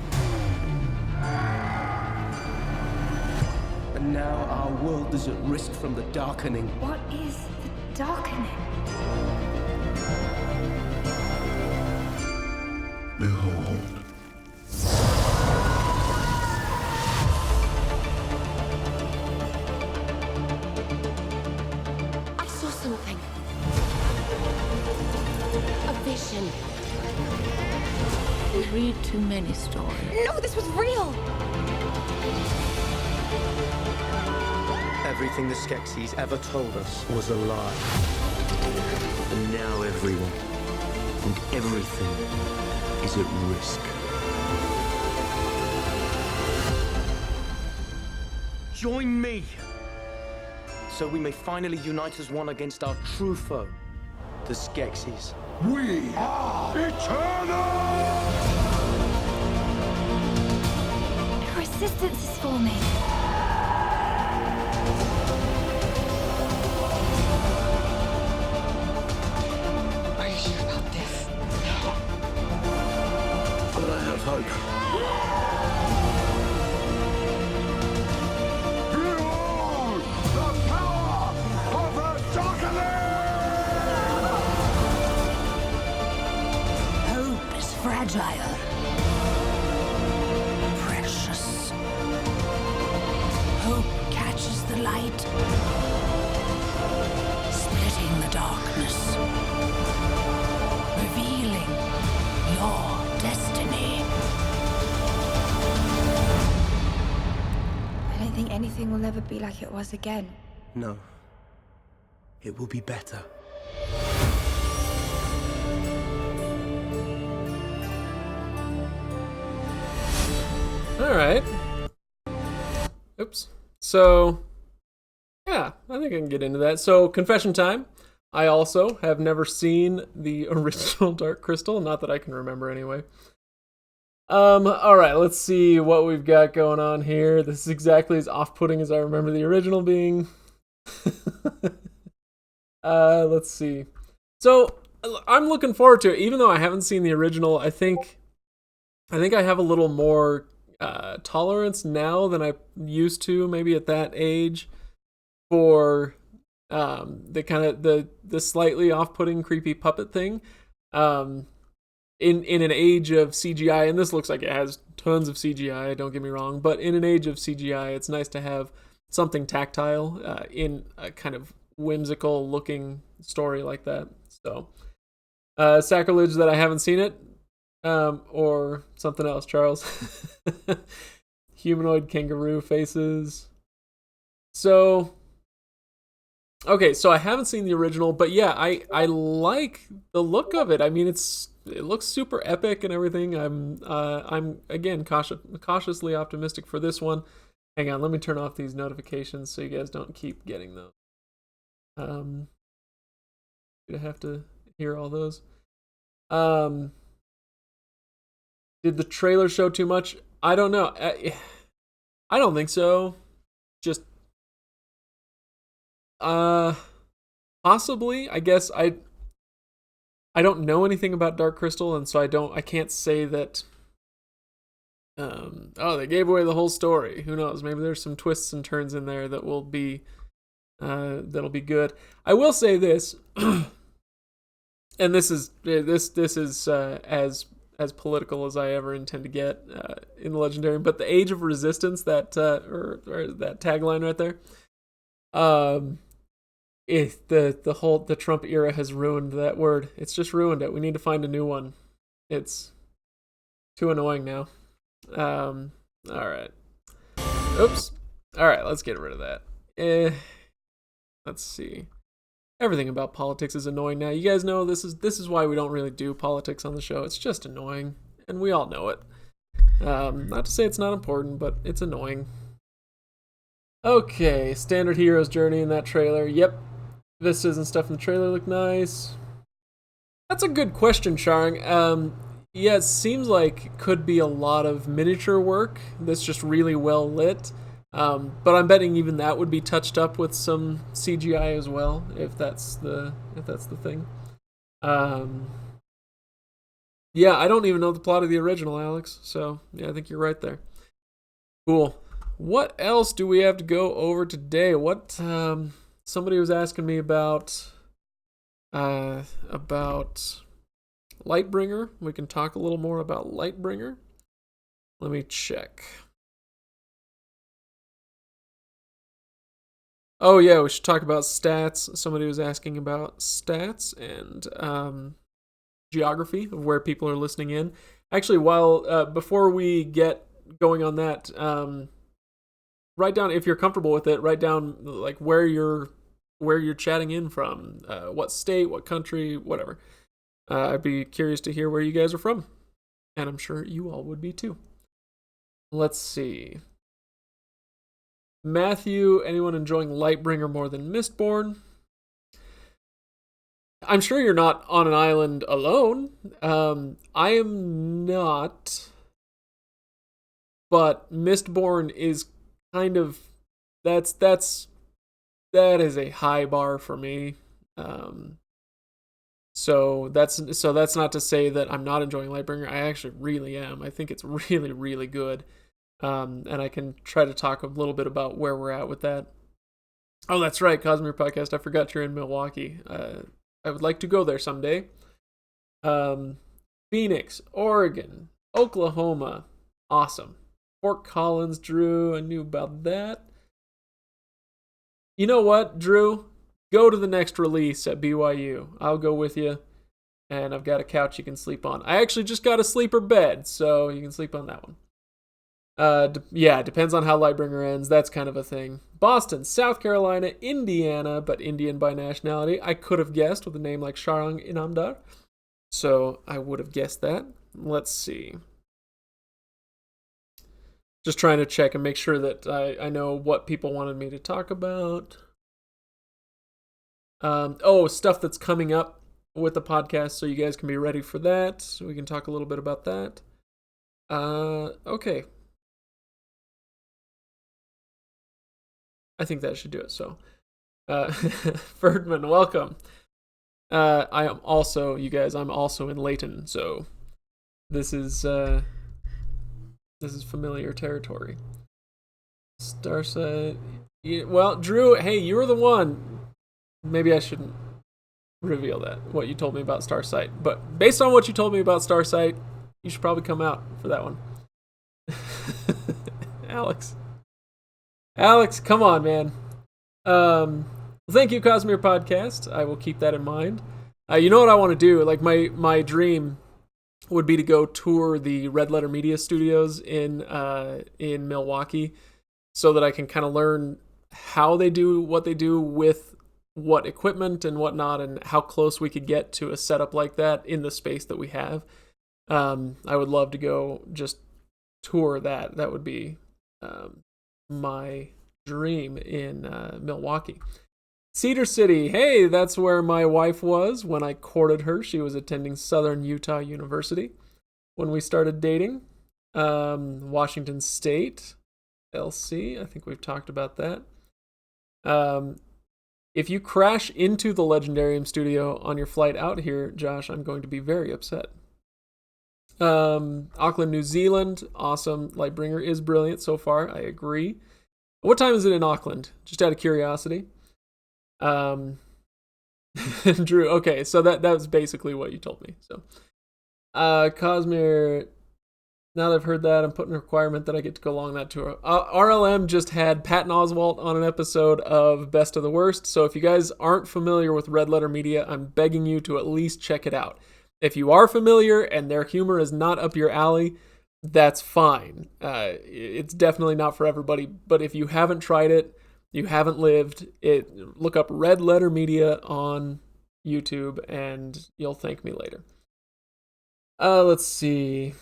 And now our world is at risk from the darkening. What is the darkening? Behold. I saw something. A vision. We read too many stories. No, this was real! Everything the Skeksis ever told us was a lie. And now everyone and everything is at risk. Join me, so we may finally unite as one against our true foe, the Skeksis. We are eternal! Resistance is forming. Are you sure about this? But I have hope. Behold the power of the darkening! Hope is fragile. Precious. Hope catches the light, splitting the darkness, revealing your destiny. I don't think anything will ever be like it was again. No. It will be better. All right. Oops. So, yeah, I think I can get into that. So, confession time. I also have never seen the original Dark Crystal, not that I can remember anyway. All right, let's see what we've got going on here. This is exactly as off-putting as I remember the original being. Let's see. So, I'm looking forward to it, even though I haven't seen the original. I think I have a little more tolerance now than I used to, maybe at that age, for The kind of the slightly off-putting, creepy puppet thing. In an age of CGI, and this looks like it has tons of CGI, don't get me wrong, but in an age of CGI, it's nice to have something tactile in a kind of whimsical looking story like that. So, sacrilege that I haven't seen it, or something else, Charles. Humanoid kangaroo faces. So, okay, so I haven't seen the original, but yeah, I like the look of it. I mean, it looks super epic and everything. I'm again cautiously optimistic for this one. Hang on, let me turn off these notifications so you guys don't keep getting those. You'd have to hear all those. Did the trailer show too much? I don't know. I don't think so. Just possibly. I guess I don't know anything about Dark Crystal, and so I can't say that they gave away the whole story. Who knows? Maybe there's some twists and turns in there that will be that'll be good. I will say this, and this is as political as I ever intend to get in the Legendary, but the Age of Resistance, that or that tagline right there, the Trump era has ruined that word. It's just ruined it. We need to find a new one. It's too annoying now. All right. Oops. All right, let's get rid of that. Let's see. Everything about politics is annoying now. You guys know this is why we don't really do politics on the show. It's just annoying, and we all know it. Not to say it's not important, but it's annoying. Okay, standard hero's journey in that trailer. Yep, vistas and stuff in the trailer look nice. That's a good question, Sharing. Yeah, it seems like it could be a lot of miniature work that's just really well lit. But I'm betting even that would be touched up with some CGI as well, if that's the thing. Yeah, I don't even know the plot of the original, Alex. So yeah, I think you're right there. Cool. What else do we have to go over today? What somebody was asking me about Lightbringer. We can talk a little more about Lightbringer. Let me check. Oh yeah, we should talk about stats. Somebody was asking about stats and geography of where people are listening in. Actually, before we get going on that, write down, if you're comfortable with it, write down like where you're chatting in from, what state, what country, whatever. I'd be curious to hear where you guys are from, and I'm sure you all would be too. Let's see. Matthew, anyone enjoying Lightbringer more than Mistborn? I'm sure you're not on an island alone. I am not. But Mistborn is kind of that is a high bar for me. So that's not to say that I'm not enjoying Lightbringer. I actually really am. I think it's really, really good. And I can try to talk a little bit about where we're at with that. Oh, that's right, Cosmere Podcast. I forgot you're in Milwaukee. I would like to go there someday. Phoenix, Oregon, Oklahoma. Awesome. Fort Collins, Drew. I knew about that. You know what, Drew? Go to the next release at BYU. I'll go with you. And I've got a couch you can sleep on. I actually just got a sleeper bed, so you can sleep on that one. Yeah, depends on how Lightbringer ends. That's kind of a thing. Boston, South Carolina, Indiana, but Indian by nationality. I could have guessed with a name like Sharang Inamdar. So I would have guessed that. Let's see. Just trying to check and make sure that I know what people wanted me to talk about. Stuff that's coming up with the podcast, so you guys can be ready for that. So we can talk a little bit about that. Okay. I think that should do it. So, Ferdman, welcome. I am also, you guys, I'm also in Layton, so this is familiar territory. Starside. Well, Drew, hey, you were the one. maybe I shouldn't reveal that, what you told me about Starsight. But based on what you told me about Starsight, you should probably come out for that one. Alex, come on, man. Thank you, Cosmere Podcast. I will keep that in mind. You know what I want to do? Like my dream would be to go tour the Red Letter Media Studios in Milwaukee, so that I can kind of learn how they do what they do with what equipment and whatnot, and how close we could get to a setup like that in the space that we have. I would love to go just tour that. That would be my dream in Milwaukee. Cedar City. Hey, that's where my wife was when I courted her. She was attending Southern Utah University when we started dating. Washington State. LC. I think we've talked about that. If you crash into the Legendarium studio on your flight out here, Josh, I'm going to be very upset. Auckland, New Zealand. Awesome. Lightbringer is brilliant so far. I agree. What time is it in Auckland? Just out of curiosity. Drew, okay, so that was basically what you told me. So Cosmere, now that I've heard that, I'm putting a requirement that I get to go along that tour. RLM just had Patton Oswalt on an episode of Best of the Worst, so if you guys aren't familiar with Red Letter Media, I'm begging you to at least check it out. If you are familiar and their humor is not up your alley, that's fine. It's definitely not for everybody, but if you haven't tried it, you haven't lived it, look up Red Letter Media on YouTube and you'll thank me later. Let's see.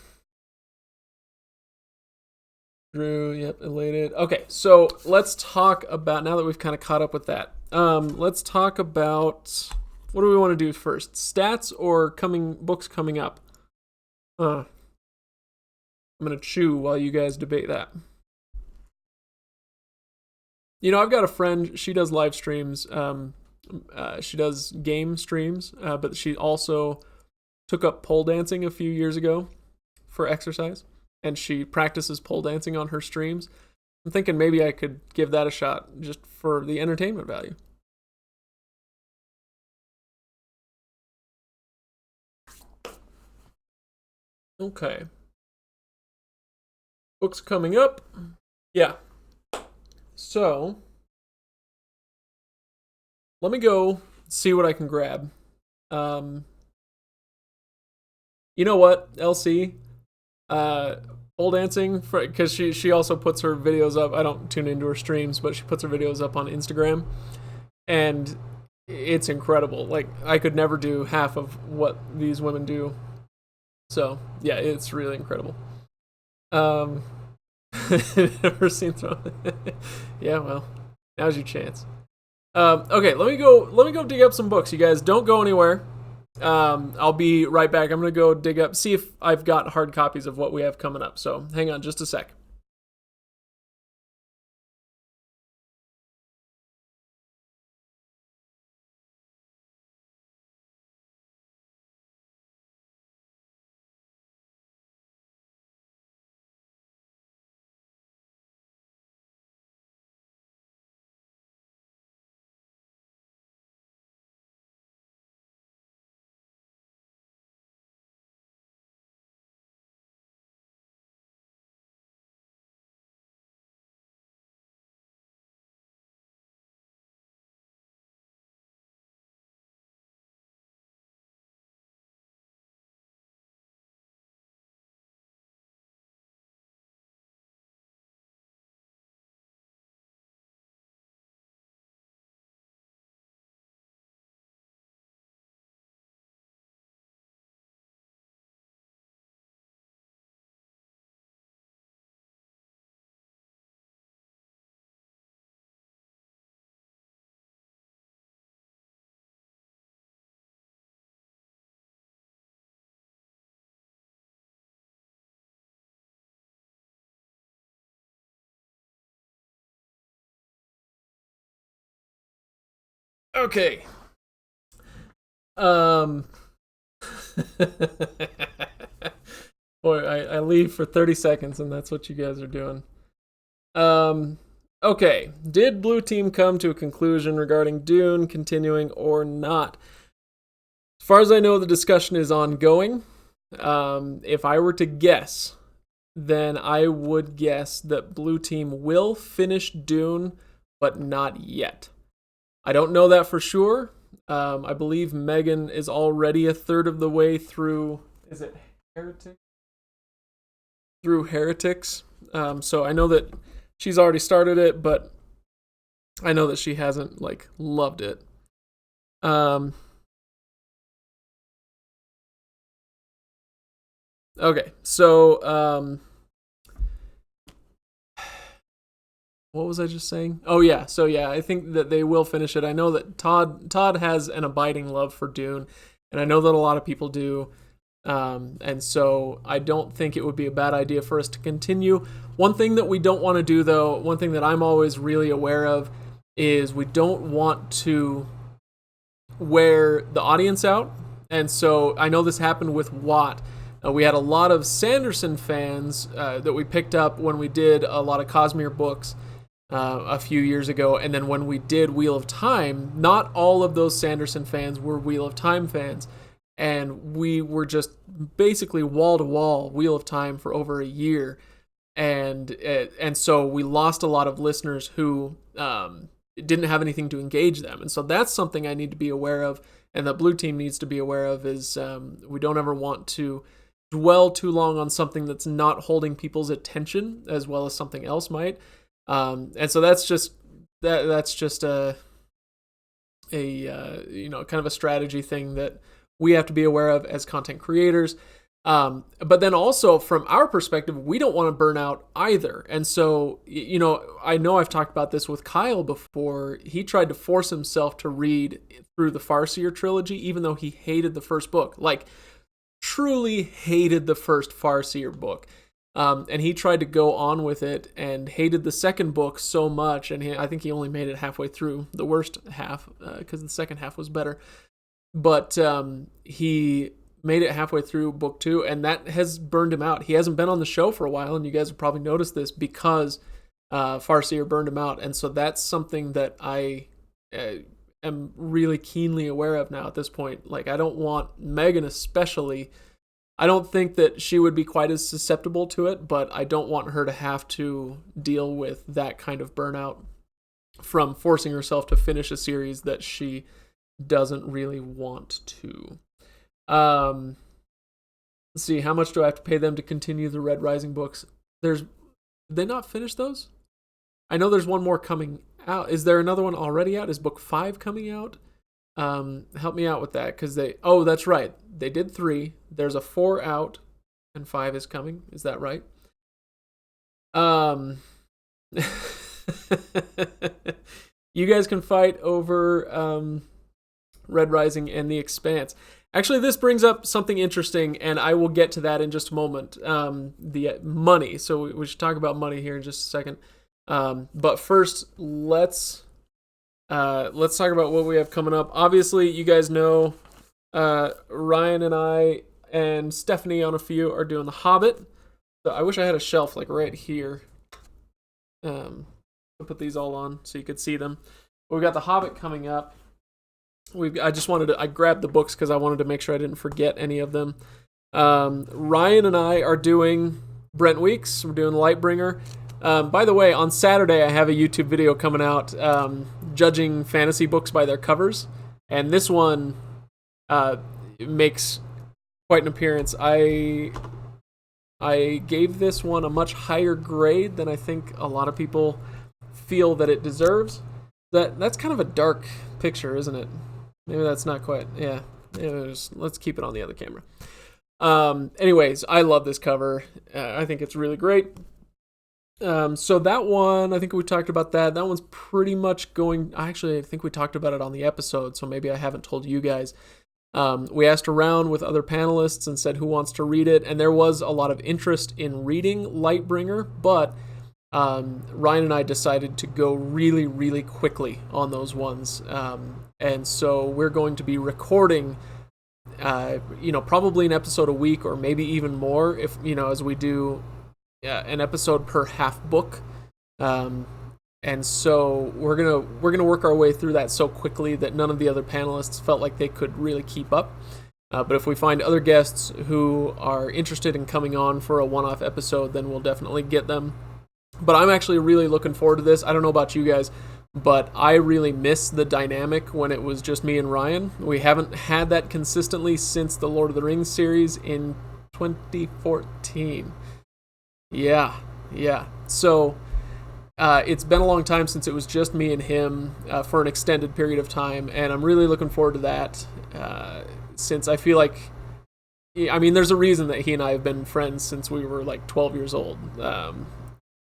Drew, yep, elated. Okay, so let's talk about, now that we've kind of caught up with that, let's talk about, what do we want to do first? Stats or books coming up? I'm going to chew while you guys debate that. You know, I've got a friend, she does live streams. She does game streams, but she also took up pole dancing a few years ago for exercise, and she practices pole dancing on her streams. I'm thinking maybe I could give that a shot just for the entertainment value. Okay. Books coming up. Yeah. So, let me go see what I can grab. You know what, LC? Pole dancing, because she also puts her videos up. I don't tune into her streams, but she puts her videos up on Instagram, and it's incredible. Like, I could never do half of what these women do. So, yeah, it's really incredible. Never seen throw. Yeah, well, now's your chance. Okay, let me go dig up some books. You guys don't go anywhere. I'll be right back. I'm gonna go dig up, see if I've got hard copies of what we have coming up. So hang on just a sec. Okay. Boy, I leave for 30 seconds and that's what you guys are doing. Okay, did Blue Team come to a conclusion regarding Dune continuing or not? As far as I know, the discussion is ongoing. If I were to guess, then I would guess that Blue Team will finish Dune, but not yet. I don't know that for sure. I believe Megan is already a third of the way through. Is it Heretic? Through Heretics. So I know that she's already started it, but I know that she hasn't like loved it. Okay, so what was I just saying? Oh yeah, so yeah, I think that they will finish it. I know that Todd has an abiding love for Dune, and I know that a lot of people do. And so I don't think it would be a bad idea for us to continue. One thing that we don't want to do, though, one thing that I'm always really aware of, is we don't want to wear the audience out. And so I know this happened with Watt. We had a lot of Sanderson fans that we picked up when we did a lot of Cosmere books a few years ago. And then when we did Wheel of Time, not all of those Sanderson fans were Wheel of Time fans. And we were just basically wall-to-wall Wheel of Time for over a year. And so we lost a lot of listeners who didn't have anything to engage them. And so that's something I need to be aware of, and that Blue Team needs to be aware of, is we don't ever want to dwell too long on something that's not holding people's attention as well as something else might. And so that's just a kind of a strategy thing that we have to be aware of as content creators. But then also from our perspective, we don't want to burn out either. And so, I know I've talked about this with Kyle before. He tried to force himself to read through the Farseer trilogy, even though he hated the first book, like truly hated the first Farseer book. And he tried to go on with it and hated the second book so much. And I think he only made it halfway through, the worst half, because the second half was better. But he made it halfway through book 2, and that has burned him out. He hasn't been on the show for a while, and you guys have probably noticed this because Farseer burned him out. And so that's something that I am really keenly aware of now at this point. Like, I don't want Megan especially. I don't think that she would be quite as susceptible to it, but I don't want her to have to deal with that kind of burnout from forcing herself to finish a series that she doesn't really want to. Let's see, how much do I have to pay them to continue the Red Rising books? Did they not finish those? I know there's one more coming out. Is there another one already out? Is book 5 coming out? Help me out with that, because that's right. They did 3. There's a 4 out, and 5 is coming. Is that right? You guys can fight over Red Rising and The Expanse. Actually, this brings up something interesting, and I will get to that in just a moment. The money. So we should talk about money here in just a second. But first, let's talk about what we have coming up. Obviously, you guys know Ryan and I and Stephanie on a few are doing The Hobbit. So I wish I had a shelf like right here. I'll put these all on so you could see them. But we've got The Hobbit coming up. I grabbed the books because I wanted to make sure I didn't forget any of them. Ryan and I are doing Brent Weeks. We're doing Lightbringer. By the way, on Saturday I have a YouTube video coming out judging fantasy books by their covers, and this one makes quite an appearance. I gave this one a much higher grade than I think a lot of people feel that it deserves. That's kind of a dark picture, isn't it? Maybe that's not quite. Yeah. Let's keep it on the other camera. Anyways, I love this cover. I think it's really great. So that one, I think we talked about that. That one's pretty much going. Actually, I think we talked about it on the episode, so maybe I haven't told you guys. We asked around with other panelists and said who wants to read it, and there was a lot of interest in reading Lightbringer, but Ryan and I decided to go really, really quickly on those ones. And so we're going to be recording, probably an episode a week or maybe even more if, as we do an episode per half book. And and so we're gonna work our way through that so quickly that none of the other panelists felt like they could really keep up. But if we find other guests who are interested in coming on for a one-off episode, then we'll definitely get them. But I'm actually really looking forward to this. I don't know about you guys, but I really miss the dynamic when it was just me and Ryan. We haven't had that consistently since the Lord of the Rings series in 2014. Yeah. So it's been a long time since it was just me and him for an extended period of time, and I'm really looking forward to that. Since I feel like, I mean, there's a reason that he and I have been friends since we were like 12 years old.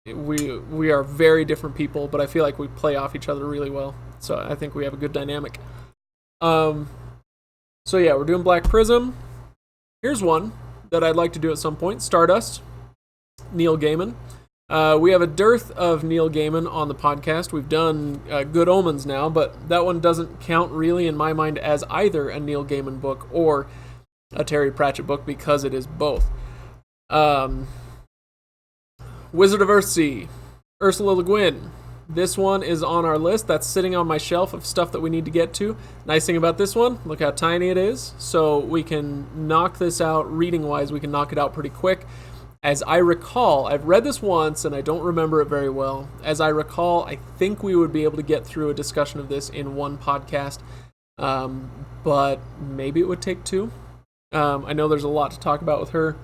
We are very different people, but I feel like we play off each other really well. So I think we have a good dynamic. So yeah, we're doing Black Prism. Here's one that I'd like to do at some point. Stardust, Neil Gaiman. We have a dearth of Neil Gaiman on the podcast. We've done Good Omens now, but that one doesn't count really in my mind as either a Neil Gaiman book or a Terry Pratchett book because it is both. Wizard of Earthsea, Ursula Le Guin. This one is on our list. That's sitting on my shelf of stuff that we need to get to. Nice thing about this one, look how tiny it is. So we can knock this out, reading-wise, we can knock it out pretty quick. As I recall, I've read this once and I don't remember it very well. As I recall, I think we would be able to get through a discussion of this in one podcast, but maybe it would take two. I know there's a lot to talk about with her.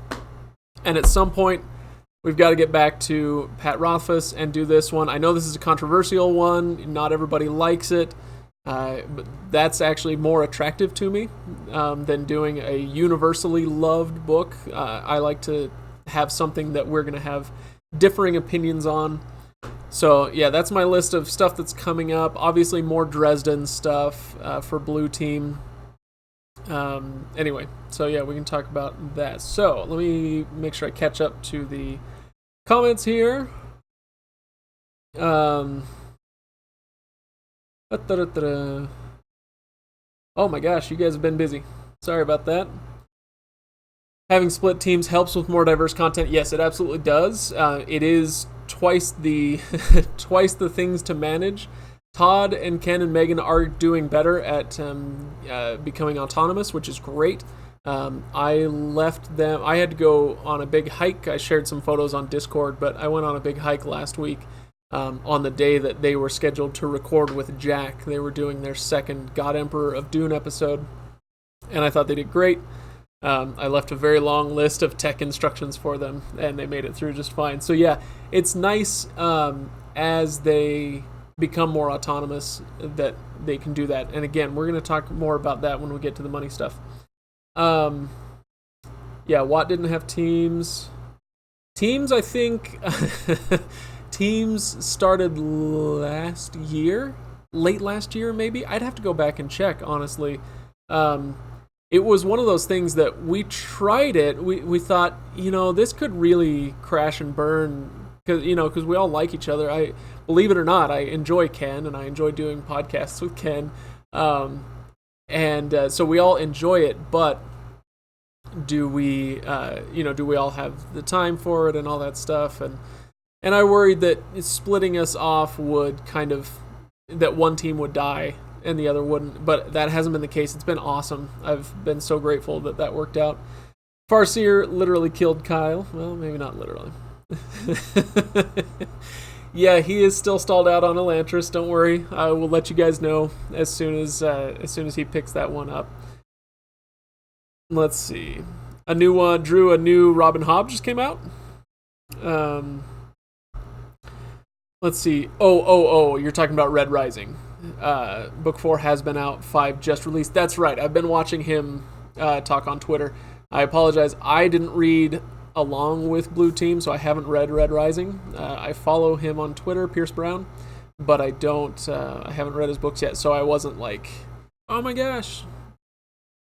And at some point, we've got to get back to Pat Rothfuss and do this one. I know this is a controversial one. Not everybody likes it. But that's actually more attractive to me than doing a universally loved book. I like to have something that we're going to have differing opinions on. So yeah, that's my list of stuff that's coming up. Obviously more Dresden stuff for Blue Team. Anyway, so yeah, we can talk about that. So let me make sure I catch up to the comments here. Oh my gosh, you guys have been busy. Sorry about that. Having split teams helps with more diverse content. Yes, it absolutely does. It is twice the twice the things to manage. Todd and Ken and Megan are doing better at becoming autonomous, which is great. I left them. I had to go on a big hike. I shared some photos on Discord, but I went on a big hike last week on the day that they were scheduled to record with Jack. They were doing their second God Emperor of Dune episode, and I thought they did great. I left a very long list of tech instructions for them, and they made it through just fine. So yeah, it's nice as they become more autonomous that they can do that. And again, we're going to talk more about that when we get to the money stuff. Yeah, Watt didn't have teams. Teams, I think, teams started last year, late last year maybe. I'd have to go back and check, honestly. It was one of those things that we tried it. We thought, this could really crash and burn because we all like each other. I believe it or not, I enjoy Ken and I enjoy doing podcasts with Ken. So we all enjoy it, but do we all have the time for it and all that stuff? And I worried that splitting us off would that one team would die and the other wouldn't, but that hasn't been the case. It's been awesome. I've been so grateful that worked out. Farseer literally killed Kyle. Well, maybe not literally. Yeah, he is still stalled out on Elantris. Don't worry. I will let you guys know as soon as he picks that one up. Let's see. A new one, Drew, a new Robin Hobb just came out. Let's see. Oh, you're talking about Red Rising. Book 4 has been out, 5 just released. That's right. I've been watching him talk on Twitter. I apologize. I didn't read along with Blue Team, so I haven't read Red Rising. I follow him on Twitter, Pierce Brown, but I haven't read his books yet, so I wasn't like, oh my gosh,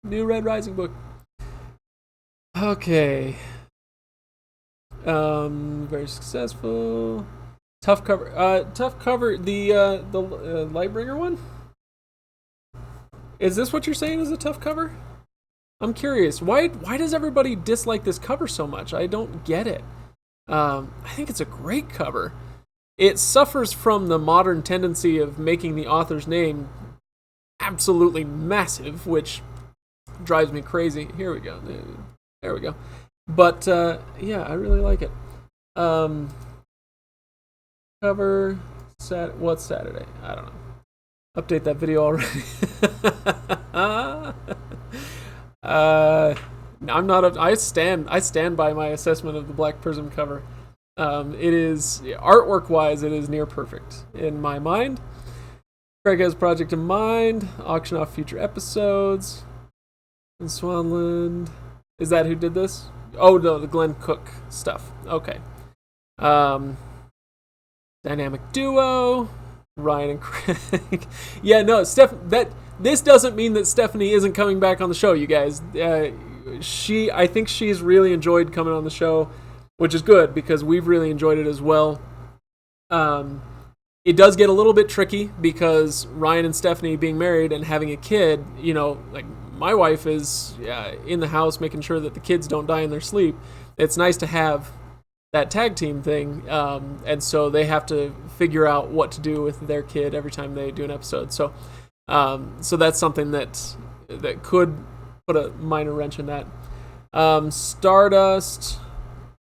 new Red Rising book. Okay. Very successful. Tough cover. The Lightbringer one? Is this what you're saying is a tough cover? I'm curious. Why does everybody dislike this cover so much? I don't get it. I think it's a great cover. it suffers from the modern tendency of making the author's name absolutely massive, which drives me crazy. Here we go. There we go. But yeah, I really like it. Cover what's Saturday? I don't know. Update that video already. I'm not. I stand by my assessment of the Black Prism cover. It is artwork wise, it is near perfect in my mind. Craig has a project in mind. Auction off future episodes. In Swanland. Is that who did this? Oh no, the Glenn Cook stuff. Okay. Dynamic duo. Ryan and Craig. Yeah, no, this doesn't mean that Stephanie isn't coming back on the show, you guys. I think she's really enjoyed coming on the show, which is good because we've really enjoyed it as well. It does get a little bit tricky because Ryan and Stephanie being married and having a kid, you know, like my wife is in the house making sure that the kids don't die in their sleep. It's nice to have that tag team thing, and so they have to figure out what to do with their kid every time they do an episode. So that's something that could put a minor wrench in that. Stardust.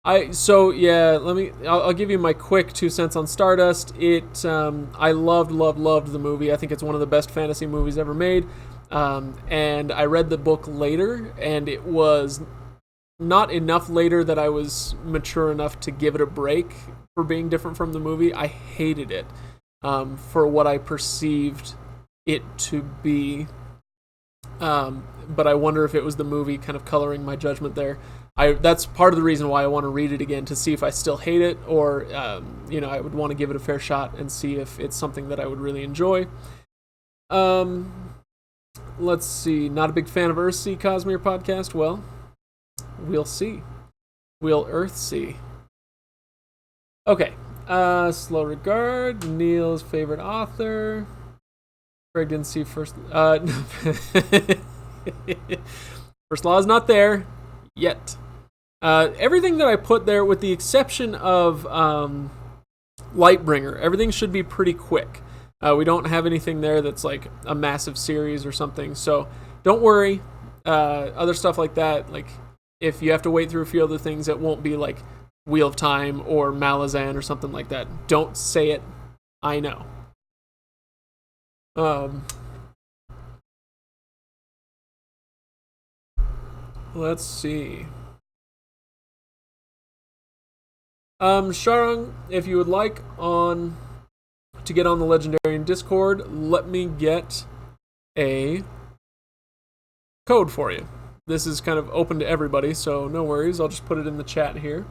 I'll give you my quick 2 cents on Stardust. I loved the movie. I think it's one of the best fantasy movies ever made. And I read the book later, and it was not enough later that I was mature enough to give it a break for being different from the movie. I hated it for what I perceived it to be. But I wonder if it was the movie kind of coloring my judgment there. That's part of the reason why I want to read it again, to see if I still hate it, or I would want to give it a fair shot and see if it's something that I would really enjoy. Let's see. Not a big fan of Earthsea Cosmere podcast. Well, we'll see. We'll Earthsea. Okay. Slow Regard. Neil's favorite author. Greg didn't see First. First Law is not there yet. Everything that I put there, with the exception of Lightbringer, everything should be pretty quick. We don't have anything there that's like a massive series or something, so don't worry. Other stuff like that, like if you have to wait through a few other things, it won't be like Wheel of Time or Malazan or something like that. Don't say it. I know. Let's see. Sharang, if you would like to get on the Legendarian Discord, let me get a code for you. This is kind of open to everybody, so no worries. I'll just put it in the chat here.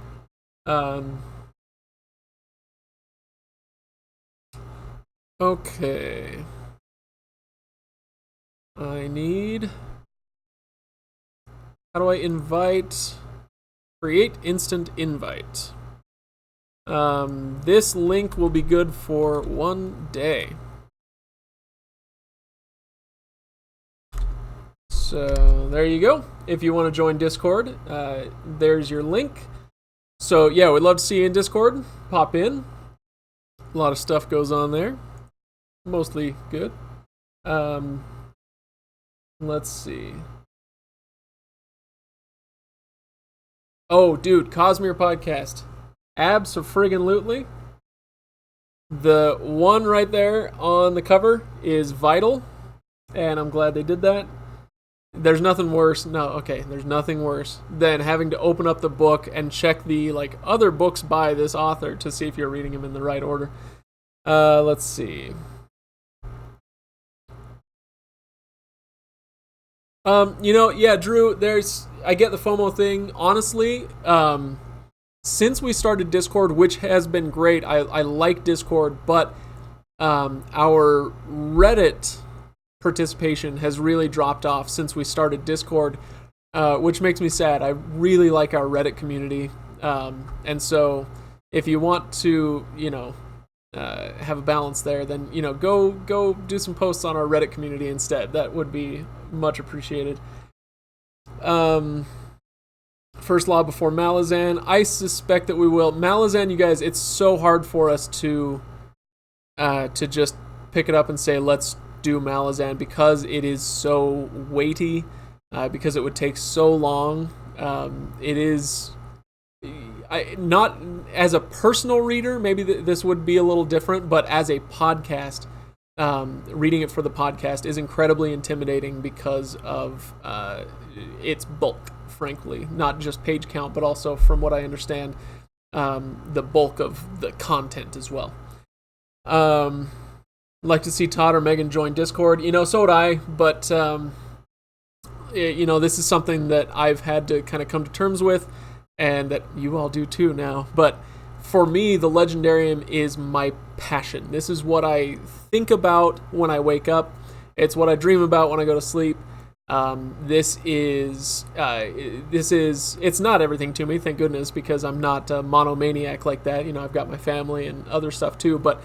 Okay. I need... How do I invite? Create instant invite. This link will be good for 1 day. So there you go. If you want to join Discord, there's your link. So yeah, we'd love to see you in Discord. Pop in. A lot of stuff goes on there. Mostly good. Let's see. Oh, dude, Cosmere podcast. Abso-friggin-lutely. The one right there on the cover is Vital, and I'm glad they did that. There's nothing worse. There's nothing worse than having to open up the book and check the other books by this author to see if you're reading them in the right order. Let's see. Drew, I get the FOMO thing. Honestly, since we started Discord, which has been great, I like Discord, but our Reddit participation has really dropped off since we started Discord, which makes me sad. I really like our Reddit community, and so if you want to, have a balance there, then go do some posts on our Reddit community instead. That would be much appreciated. First Law before Malazan. I suspect that we will. Malazan, you guys, it's so hard for us to just pick it up and say, let's do Malazan, because it is so weighty, because it would take so long. It is... not as a personal reader, maybe this would be a little different, but as a podcast, reading it for the podcast is incredibly intimidating because of its bulk, frankly. Not just page count, but also, from what I understand, the bulk of the content as well. I'd like to see Todd or Megan join Discord. So would I, but this is something that I've had to kind of come to terms with, and that you all do too now. But for me, the Legendarium is my passion. This is what I think about when I wake up. It's what I dream about when I go to sleep. It's not everything to me, thank goodness, because I'm not a monomaniac like that. I've got my family and other stuff too, but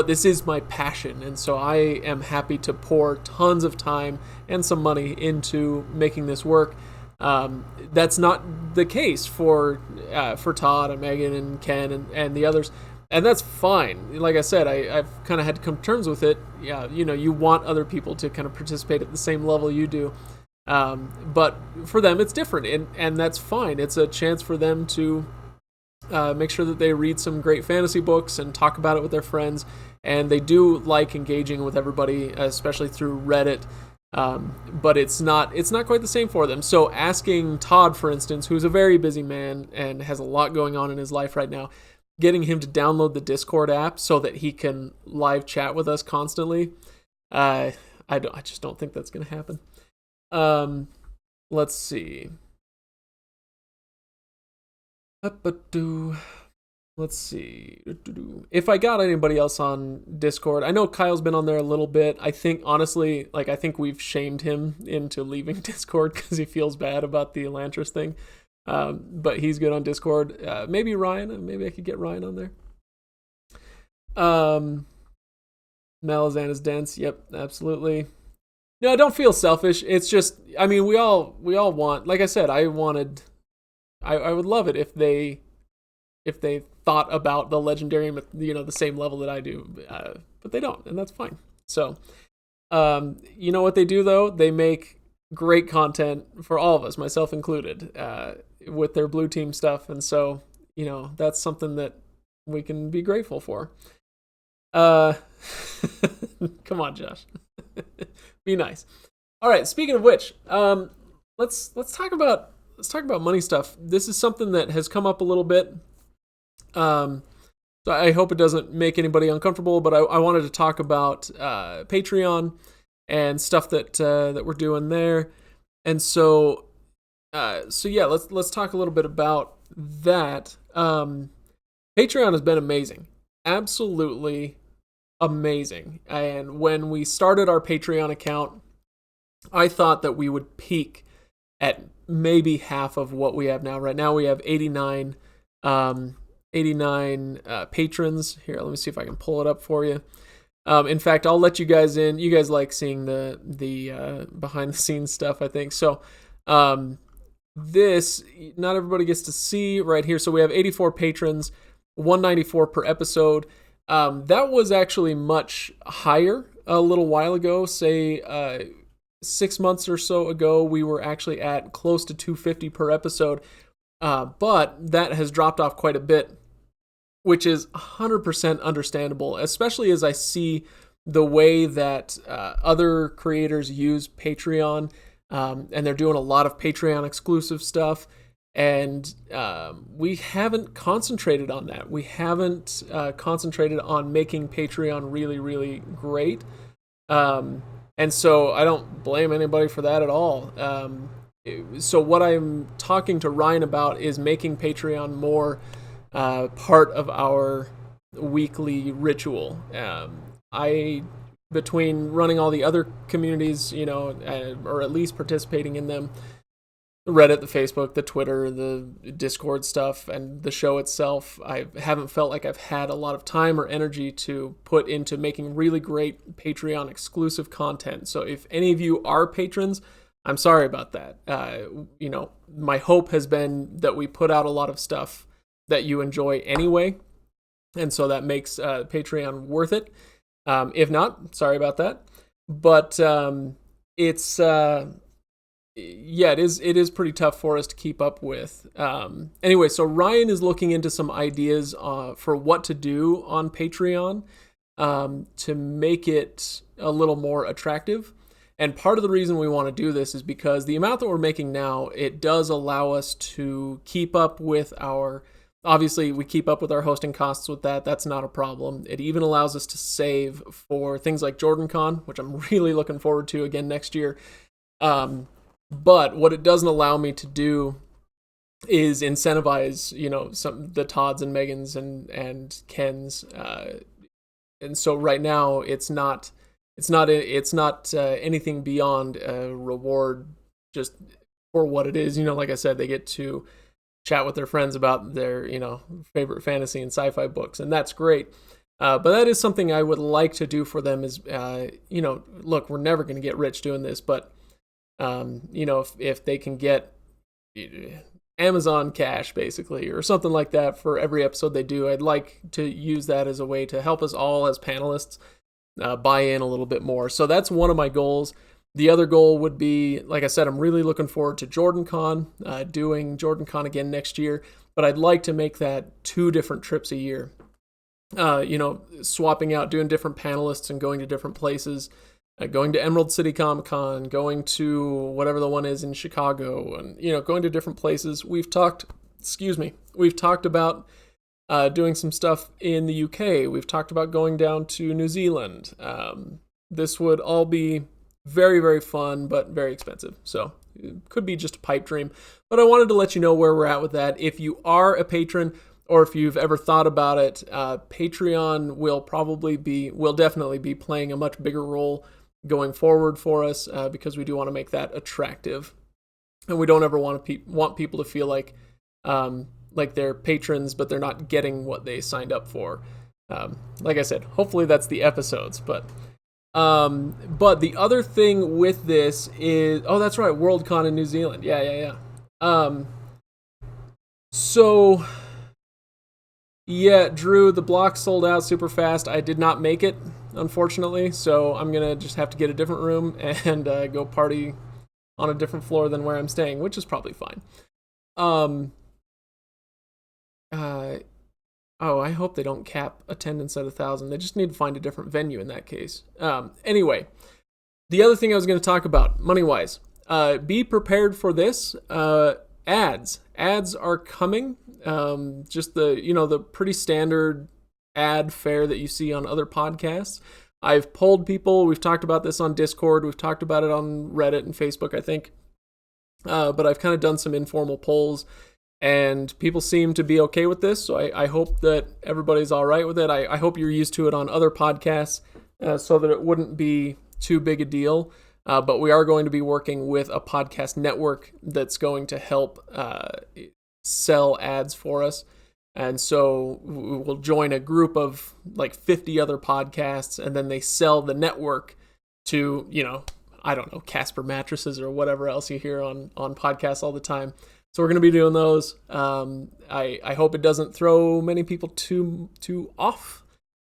this is my passion, and so I am happy to pour tons of time and some money into making this work. That's not the case for Todd and Megan and Ken and the others, and that's fine. Like I said, I've kind of had to come to terms with it. Yeah, you want other people to kind of participate at the same level you do, but for them it's different, and that's fine. It's a chance for them to make sure that they read some great fantasy books and talk about it with their friends, and they do like engaging with everybody, especially through Reddit. But it's not quite the same for them. So asking Todd, for instance, who's a very busy man and has a lot going on in his life right now, getting him to download the Discord app so that he can live chat with us constantly, I just don't think that's going to happen. Let's see. Let's see. If I got anybody else on Discord, I know Kyle's been on there a little bit. I think, honestly, I think we've shamed him into leaving Discord because he feels bad about the Elantris thing. But he's good on Discord. Maybe Ryan. Maybe I could get Ryan on there. Malazan is dense. Yep, absolutely. No, don't feel selfish. It's just, we all want, like I said, I would love it if they thought about the Legendarium at the same level that I do, but they don't, and that's fine. So what they do, though? They make great content for all of us, myself included, with their blue team stuff, and so that's something that we can be grateful for. Come on, Josh. Be nice. All right, speaking of which, let's talk about money stuff. This is something that has come up a little bit. So I hope it doesn't make anybody uncomfortable, but I wanted to talk about Patreon and stuff that we're doing there. And so yeah, let's talk a little bit about that. Patreon has been amazing. Absolutely amazing. And when we started our Patreon account, I thought that we would peak at maybe half of what we have now. Right now we have 89 patrons. Here, let me see if I can pull it up for you. In fact, I'll let you guys in. You guys like seeing the behind the scenes stuff, I think. So this, not everybody gets to see right here. So we have 84 patrons, 194 per episode. That was actually much higher a little while ago. Say 6 months or so ago, we were actually at close to 250 per episode. But that has dropped off quite a bit, which is 100% understandable, especially as I see the way that other creators use Patreon, and they're doing a lot of Patreon exclusive stuff, and we haven't concentrated on that. We haven't concentrated on making Patreon really, really great, and so I don't blame anybody for that at all. So what I'm talking to Ryan about is making Patreon more part of our weekly ritual. Between running all the other communities, or at least participating in them, the Reddit, the Facebook, the Twitter, the Discord stuff, and the show itself, I haven't felt like I've had a lot of time or energy to put into making really great Patreon exclusive content. So if any of you are patrons, I'm sorry about that. My hope has been that we put out a lot of stuff that you enjoy anyway, and so that makes Patreon worth it. If not, sorry about that. But it's it is pretty tough for us to keep up with. Anyway, so Ryan is looking into some ideas for what to do on Patreon to make it a little more attractive. And part of the reason we want to do this is because the amount that we're making now, it does allow us to keep up with obviously we keep up with our hosting costs with that. That's not a problem. It even allows us to save for things like JordanCon, which I'm really looking forward to again next year. But what it doesn't allow me to do is incentivize, the Todds and Megans and Kens. And so right now it's not anything beyond a reward just for what it is. Like I said, they get to chat with their friends about their, favorite fantasy and sci-fi books, and that's great. But that is something I would like to do for them is, look, we're never going to get rich doing this, but, if they can get Amazon cash, basically, or something like that for every episode they do, I'd like to use that as a way to help us all as panelists buy in a little bit more. So that's one of my goals. The other goal would be, like I said, I'm really looking forward to JordanCon, doing JordanCon again next year, but I'd like to make that 2 different trips a year. Swapping out, doing different panelists and going to different places, going to Emerald City Comic Con, going to whatever the one is in Chicago, and, going to different places. We've talked about doing some stuff in the UK. We've talked about going down to New Zealand. This would all be very, very fun, but very expensive. So it could be just a pipe dream. But I wanted to let you know where we're at with that. If you are a patron, or if you've ever thought about it, Patreon will definitely be playing a much bigger role going forward for us, because we do want to make that attractive. And we don't ever want people to feel like they're patrons, but they're not getting what they signed up for. Like I said, hopefully that's the episodes, but the other thing with this is, that's right, Worldcon in New Zealand. Yeah. So yeah, Drew, the block sold out super fast. I did not make it, unfortunately, so I'm gonna just have to get a different room and go party on a different floor than where I'm staying, which is probably fine. I hope they don't cap attendance at 1,000. They just need to find a different venue in that case. Anyway, the other thing I was going to talk about, money-wise, be prepared for this. Ads are coming. Just the pretty standard ad fare that you see on other podcasts. I've polled people. We've talked about this on Discord. We've talked about it on Reddit and Facebook, I think. But I've kind of done some informal polls, and people seem to be okay with this. So I hope that everybody's all right with it. I hope you're used to it on other podcasts, so that it wouldn't be too big a deal. But we are going to be working with a podcast network that's going to help sell ads for us. And so we'll join a group of like 50 other podcasts, and then they sell the network to, I don't know, Casper mattresses or whatever else you hear on podcasts all the time. So we're going to be doing those. I hope it doesn't throw many people too off.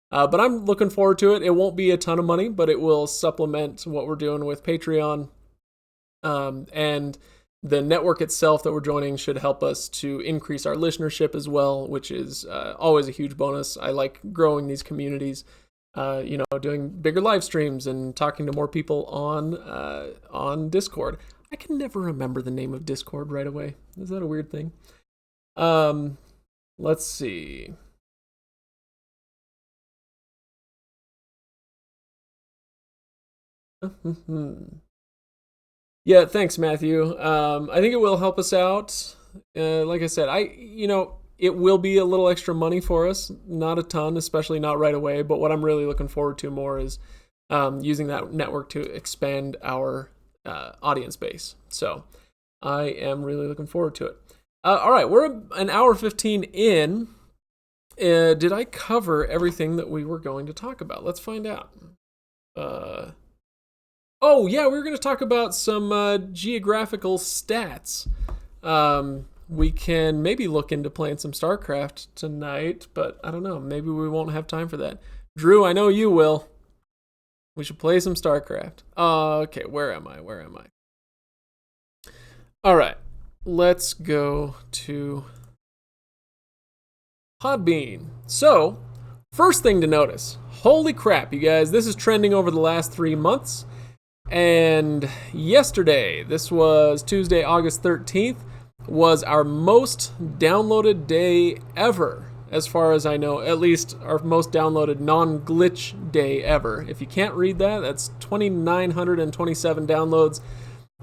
But I'm looking forward to it. It won't be a ton of money, but it will supplement what we're doing with Patreon. And the network itself that we're joining should help us to increase our listenership as well, which is always a huge bonus. I like growing these communities, doing bigger live streams and talking to more people on Discord. I can never remember the name of Discord right away. Is that a weird thing? Let's see. Yeah, thanks, Matthew. I think it will help us out. Like I said, it will be a little extra money for us. Not a ton, especially not right away. But what I'm really looking forward to more is using that network to expand our audience base. So I am really looking forward to it. All right, we're an hour 15 in. Did I cover everything that we were going to talk about? Let's find out. Oh, yeah, we were going to talk about some geographical stats. We can maybe look into playing some StarCraft tonight, but I don't know. Maybe we won't have time for that. Drew, I know you will. We should play some StarCraft. Okay, where am I? All right, let's go to Podbean. So, first thing to notice. Holy crap, you guys. This is trending over the last 3 months. And yesterday, this was Tuesday, August 13th, was our most downloaded day ever, as far as I know. At least our most downloaded non-glitch day ever. If you can't read that, that's 2,927 downloads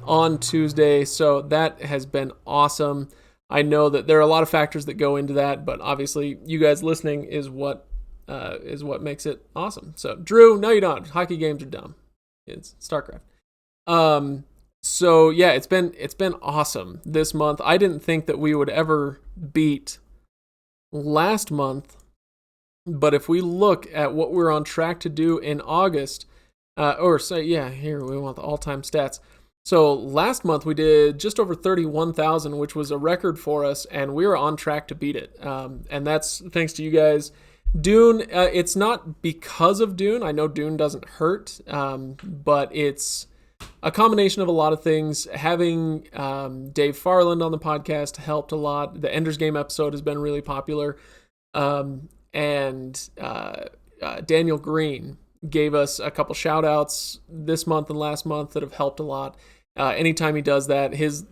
on Tuesday. So that has been awesome. I know that there are a lot of factors that go into that, but obviously you guys listening is what makes it awesome. So Drew, no you don't. Hockey games are dumb. It's StarCraft. So yeah, it's been awesome this month. I didn't think that we would ever beat last month, but if we look at what we're on track to do in August, here we want the all-time stats. So last month we did just over 31,000, which was a record for us, and we were on track to beat it. And that's thanks to you guys. Dune, it's not because of Dune. I know Dune doesn't hurt, but it's a combination of a lot of things. Having Dave Farland on the podcast helped a lot. The Ender's Game episode has been really popular. And Daniel Green gave us a couple shout outs this month and last month that have helped a lot. Anytime he does that, his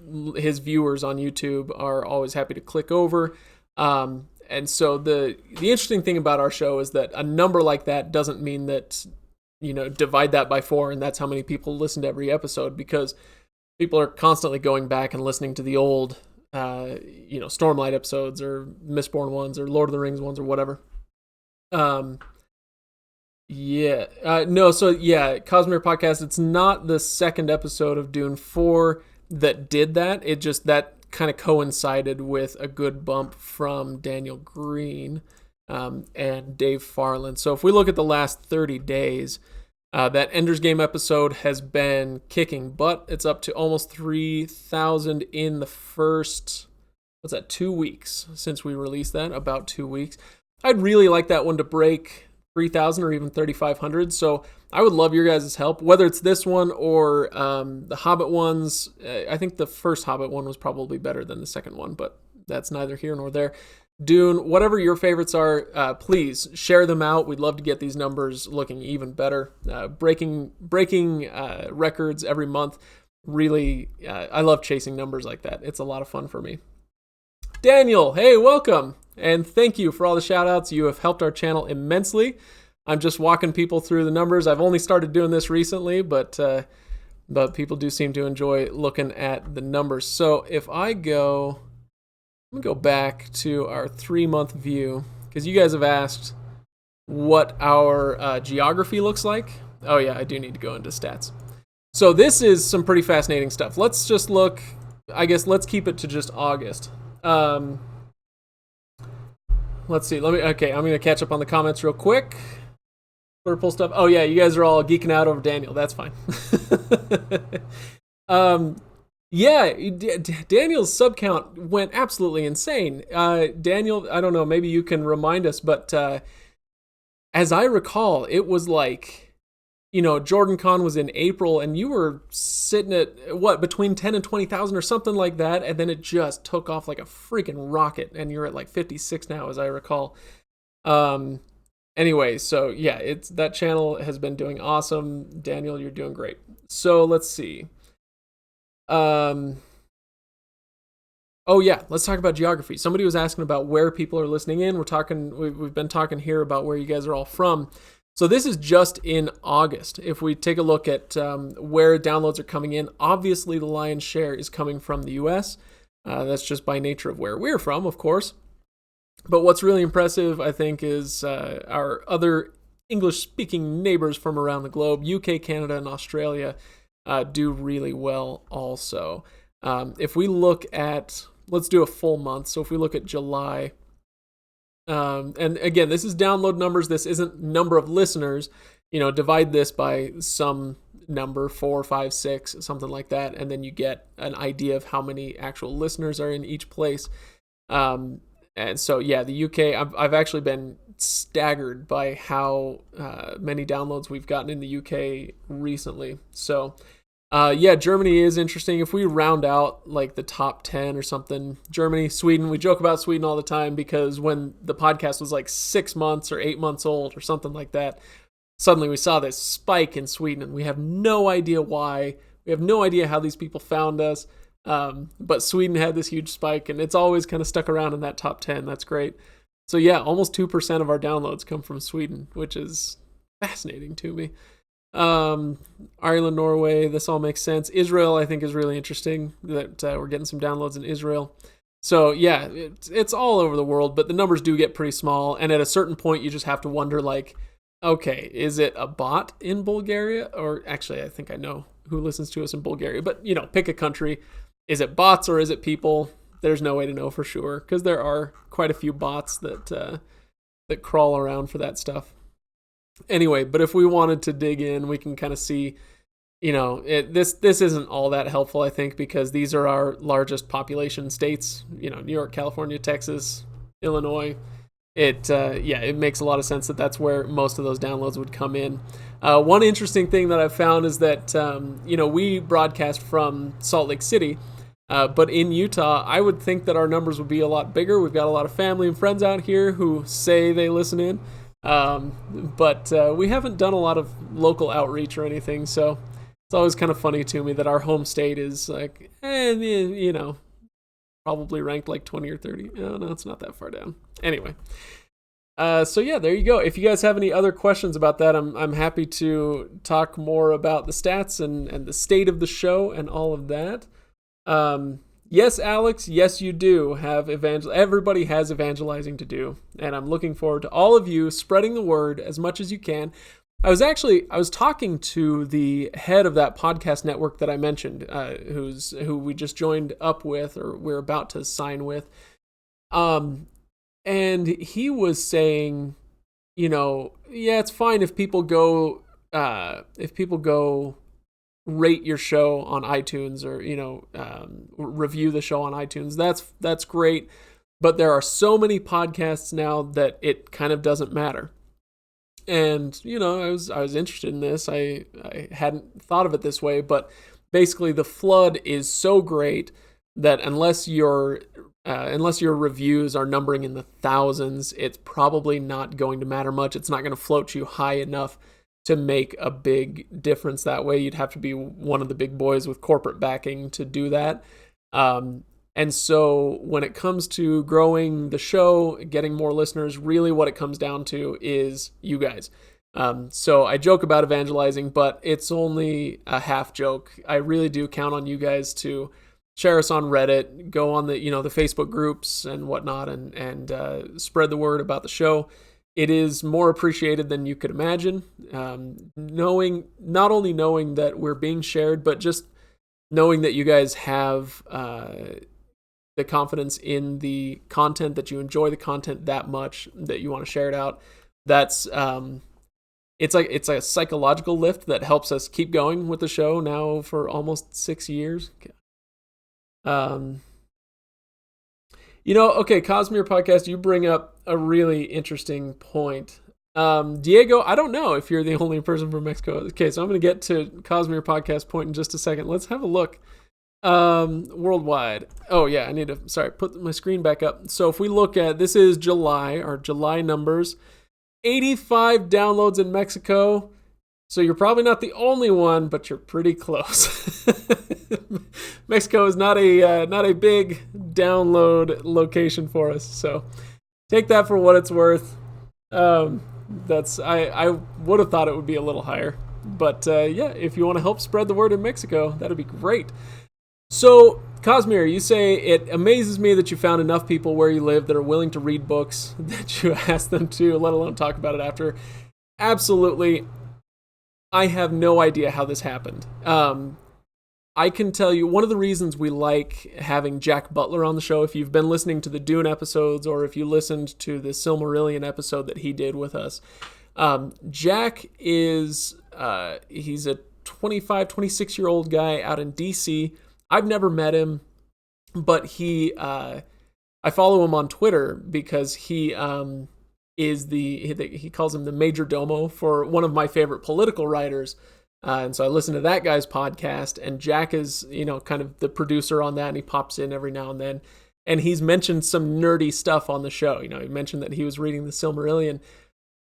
viewers on YouTube are always happy to click over. And so the interesting thing about our show is that a number like that doesn't mean that, divide that by 4 and that's how many people listen to every episode, because people are constantly going back and listening to the old, Stormlight episodes or Mistborn ones or Lord of the Rings ones or whatever. Cosmere Podcast, it's not the second episode of Dune 4 that did that. It just, that kind of coincided with a good bump from Daniel Green and Dave Farland. So if we look at the last 30 days, that Ender's Game episode has been kicking butt. It's up to almost 3,000 in the first, 2 weeks since we released that, about 2 weeks. I'd really like that one to break 3,000 or even 3,500. So I would love your guys' help, whether it's this one or the Hobbit ones. I think the first Hobbit one was probably better than the second one, but that's neither here nor there. Dune, whatever your favorites are, please share them out. We'd love to get these numbers looking even better. Breaking records every month. Really, I love chasing numbers like that. It's a lot of fun for me. Daniel, hey, welcome. And thank you for all the shout outs. You have helped our channel immensely. I'm just walking people through the numbers. I've only started doing this recently, but people do seem to enjoy looking at the numbers. So if I go, I'm going to go back to our 3-month view, because you guys have asked what our geography looks like. Oh yeah, I do need to go into stats. So this is some pretty fascinating stuff. Let's just look, I guess let's keep it to just August. Let's see. I'm going to catch up on the comments real quick. Purple stuff. Oh yeah, you guys are all geeking out over Daniel. That's fine. Daniel's sub count went absolutely insane. Daniel, I don't know, maybe you can remind us, but as I recall, it was like, Jordan Con was in April and you were sitting at between 10 and 20,000 or something like that. And then it just took off like a freaking rocket and you're at like 56 now, as I recall. Anyway, so yeah, that channel has been doing awesome. Daniel, you're doing great. So let's see. Let's talk about geography. Somebody was asking about where people are listening in. We've been talking here about where you guys are all from. So this is just in August. If we take a look at where downloads are coming in, obviously the lion's share is coming from the US. That's just by nature of where we're from, of course. But what's really impressive, I think, is our other English-speaking neighbors from around the globe, UK, Canada, and Australia, do really well also. If we look at, let's do a full month. So if we look at July, and again, this is download numbers. This isn't number of listeners. Divide this by some number, 4, 5, 6, something like that, and then you get an idea of how many actual listeners are in each place. And so yeah, the UK, I've actually been staggered by how many downloads we've gotten in the UK recently. So yeah, Germany is interesting. If we round out like the top 10 or something, Germany, Sweden, we joke about Sweden all the time because when the podcast was like 6 months or 8 months old or something like that, suddenly we saw this spike in Sweden and we have no idea why. We have no idea how these people found us. But Sweden had this huge spike and it's always kind of stuck around in that top 10. That's great. So yeah, almost 2% of our downloads come from Sweden, which is fascinating to me. Ireland, Norway, this all makes sense. Israel, I think, is really interesting that we're getting some downloads in Israel. So yeah, it's all over the world, but the numbers do get pretty small. And at a certain point, you just have to wonder, like, okay, is it a bot in Bulgaria? Or actually, I think I know who listens to us in Bulgaria, but you know, pick a country. Is it bots or is it people? There's no way to know for sure because there are quite a few bots that crawl around for that stuff. Anyway, but if we wanted to dig in, we can kind of see, you know, this isn't all that helpful, I think, because these are our largest population states, you know, New York, California, Texas, Illinois. It makes a lot of sense that that's where most of those downloads would come in. One interesting thing that I've found is that, you know, we broadcast from Salt Lake City, but in Utah, I would think that our numbers would be a lot bigger. We've got a lot of family and friends out here who say they listen in. But we haven't done a lot of local outreach or anything, so it's always kind of funny to me that our home state is like, you know, probably ranked like 20 or 30. Oh, no, it's not that far down. Anyway, so yeah, there you go. If you guys have any other questions about that, I'm happy to talk more about the stats and the state of the show and all of that. Yes, Alex, yes, you do have everybody has evangelizing to do, and I'm looking forward to all of you spreading the word as much as you can. I was talking to the head of that podcast network that I mentioned, who we just joined up with, or we're about to sign with, and he was saying, you know, yeah, it's fine if people go rate your show on iTunes or, you know, review the show on iTunes. That's great. But there are so many podcasts now that it kind of doesn't matter. And, you know, I was interested in this. I hadn't thought of it this way, but basically the flood is so great that unless your reviews are numbering in the thousands, it's probably not going to matter much. It's not going to float you high enough to make a big difference that way. You'd have to be one of the big boys with corporate backing to do that. And so when it comes to growing the show, getting more listeners, really what it comes down to is you guys. So I joke about evangelizing, but it's only a half joke. I really do count on you guys to share us on Reddit, go on the, you know, the Facebook groups and whatnot, and spread the word about the show. It is more appreciated than you could imagine. Not only knowing that we're being shared, but just knowing that you guys have the confidence in the content, that you enjoy the content that much that you want to share it out. That's it's a psychological lift that helps us keep going with the show now for almost 6 years. You know, okay, Cosmere Podcast, you bring up a really interesting point. Diego, I don't know if you're the only person from Mexico. Okay, so I'm going to get to Cosmere Podcast point in just a second. Let's have a look. Worldwide. Oh, yeah, I need to, put my screen back up. So if we look at, this is July, our July numbers. 85 downloads in Mexico. So you're probably not the only one, but you're pretty close. Mexico is not a big download location for us, so take that for what it's worth. I would have thought it would be a little higher, but yeah, if you want to help spread the word in Mexico, that'd be great. So, Cosmere, you say it amazes me that you found enough people where you live that are willing to read books that you ask them to, let alone talk about it after. Absolutely. I have no idea how this happened. I can tell you one of the reasons we like having Jack Butler on the show, if you've been listening to the Dune episodes or if you listened to the Silmarillion episode that he did with us, Jack is he's a 25, 26-year-old guy out in DC. I've never met him, but I follow him on Twitter because he he calls him the major domo for one of my favorite political writers. And so I listen to that guy's podcast, and Jack is, kind of the producer on that, and he pops in every now and then. And he's mentioned some nerdy stuff on the show. He mentioned that he was reading the Silmarillion.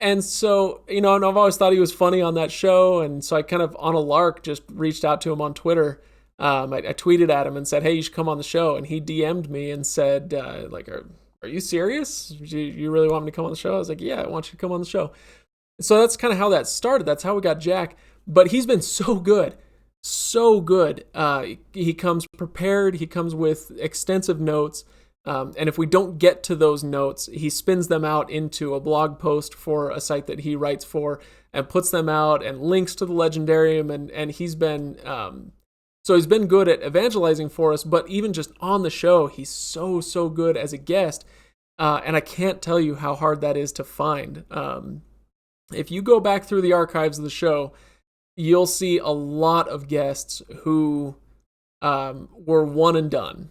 And so, and I've always thought he was funny on that show. And so I kind of, on a lark, just reached out to him on Twitter. I tweeted at him and said, hey, you should come on the show. And he DM'd me and said, are you serious? You really want me to come on the show? I was like, yeah, I want you to come on the show. So that's kind of how that started. That's how we got Jack. But he's been so good. So good. He comes prepared. He comes with extensive notes. And if we don't get to those notes, he spins them out into a blog post for a site that he writes for and puts them out and links to the Legendarium. And he's been, so he's been good at evangelizing for us, but even just on the show, he's so good as a guest. And I can't tell you how hard that is to find. If you go back through the archives of the show, you'll see a lot of guests who were one and done.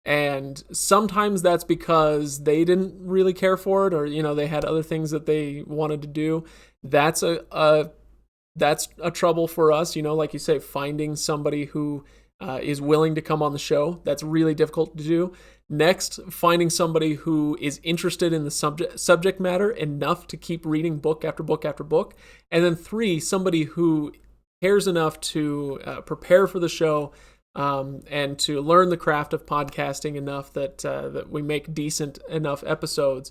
And sometimes that's because they didn't really care for it, or, they had other things that they wanted to do. That's a trouble for us, like you say, finding somebody who is willing to come on the show. That's really difficult to do. Next, finding somebody who is interested in the subject matter enough to keep reading book after book after book. And then 3, somebody who cares enough to prepare for the show and to learn the craft of podcasting enough that we make decent enough episodes.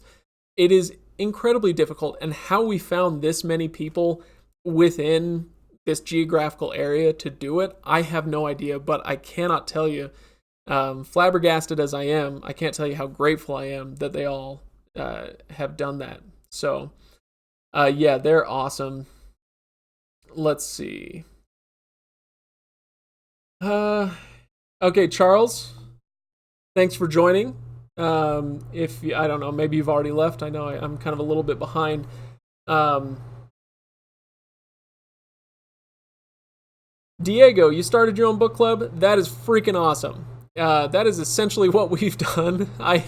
It is incredibly difficult. And how we found this many people within this geographical area to do it, I have no idea, but I cannot tell you, flabbergasted as I am, I can't tell you how grateful I am that they all have done that. So, yeah, they're awesome. Let's see. Okay, Charles, thanks for joining. If I don't know, maybe you've already left. I know I'm kind of a little bit behind. Diego, you started your own book club. That is freaking awesome. That is essentially what we've done. I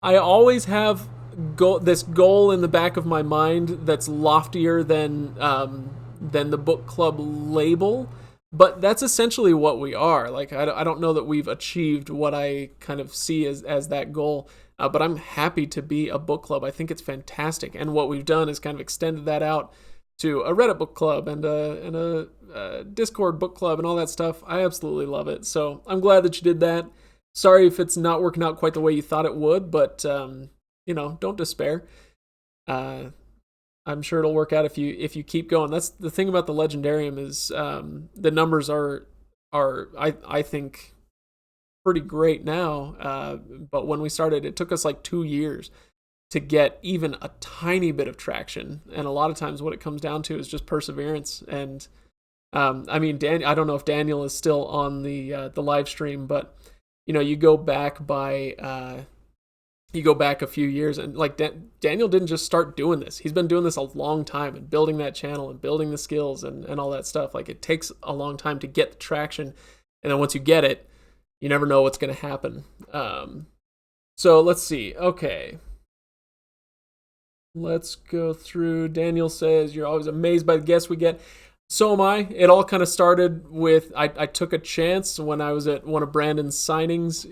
always have this goal in the back of my mind that's loftier than the book club label, but that's essentially what we are. Like, I don't know that we've achieved what I kind of see as that goal, but I'm happy to be a book club. I think it's fantastic, and what we've done is kind of extended that out to a Reddit book club and a Discord book club and all that stuff. I absolutely love it. So I'm glad that you did that. Sorry if it's not working out quite the way you thought it would, but don't despair. I'm sure it'll work out if you keep going. That's the thing about the Legendarium is the numbers are I think pretty great now. But when we started, it took us like 2 years to get even a tiny bit of traction. And a lot of times what it comes down to is just perseverance. And I mean, I don't know if Daniel is still on the live stream, but you go back a few years, and like Daniel didn't just start doing this. He's been doing this a long time and building that channel and building the skills and all that stuff. Like, it takes a long time to get the traction. And then once you get it, you never know what's going to happen. So let's see. Okay. Let's go through. Daniel says, you're always amazed by the guests we get. So am I. It all kind of started with, I took a chance when I was at one of Brandon's signings,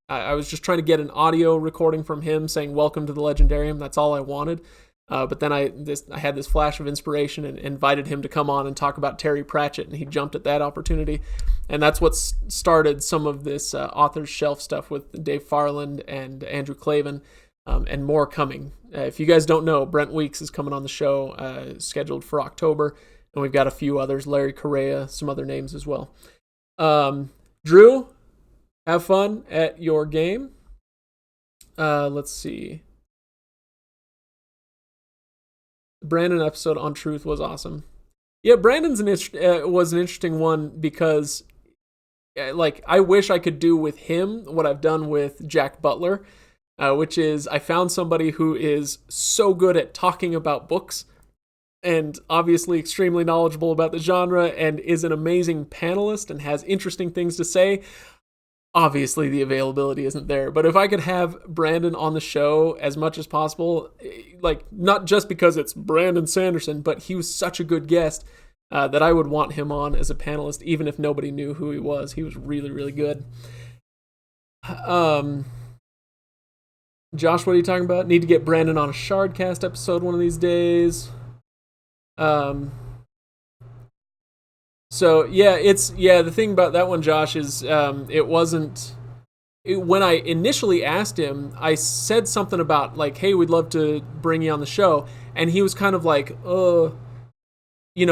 I was just trying to get an audio recording from him saying, welcome to the Legendarium. That's all I wanted. But then I had this flash of inspiration and invited him to come on and talk about Terry Pratchett, and he jumped at that opportunity. And that's what started some of this Author's Shelf stuff with Dave Farland and Andrew Clavin, and more coming. If you guys don't know, Brent Weeks is coming on the show, scheduled for October, and we've got a few others, Larry Correa, some other names as well. Drew, have fun at your game. Let's see. The Brandon episode on Truth was awesome. Yeah, Brandon's was an interesting one because, I wish I could do with him what I've done with Jack Butler, which is I found somebody who is so good at talking about books and obviously extremely knowledgeable about the genre and is an amazing panelist and has interesting things to say. Obviously, the availability isn't there. But if I could have Brandon on the show as much as possible, like, not just because it's Brandon Sanderson, but he was such a good guest that I would want him on as a panelist, even if nobody knew who he was. He was really, really good. Josh, what are you talking about? Need to get Brandon on a Shardcast episode one of these days. So the thing about that one, Josh, is when I initially asked him, I said something about like, hey, we'd love to bring you on the show, and he was kind of like, he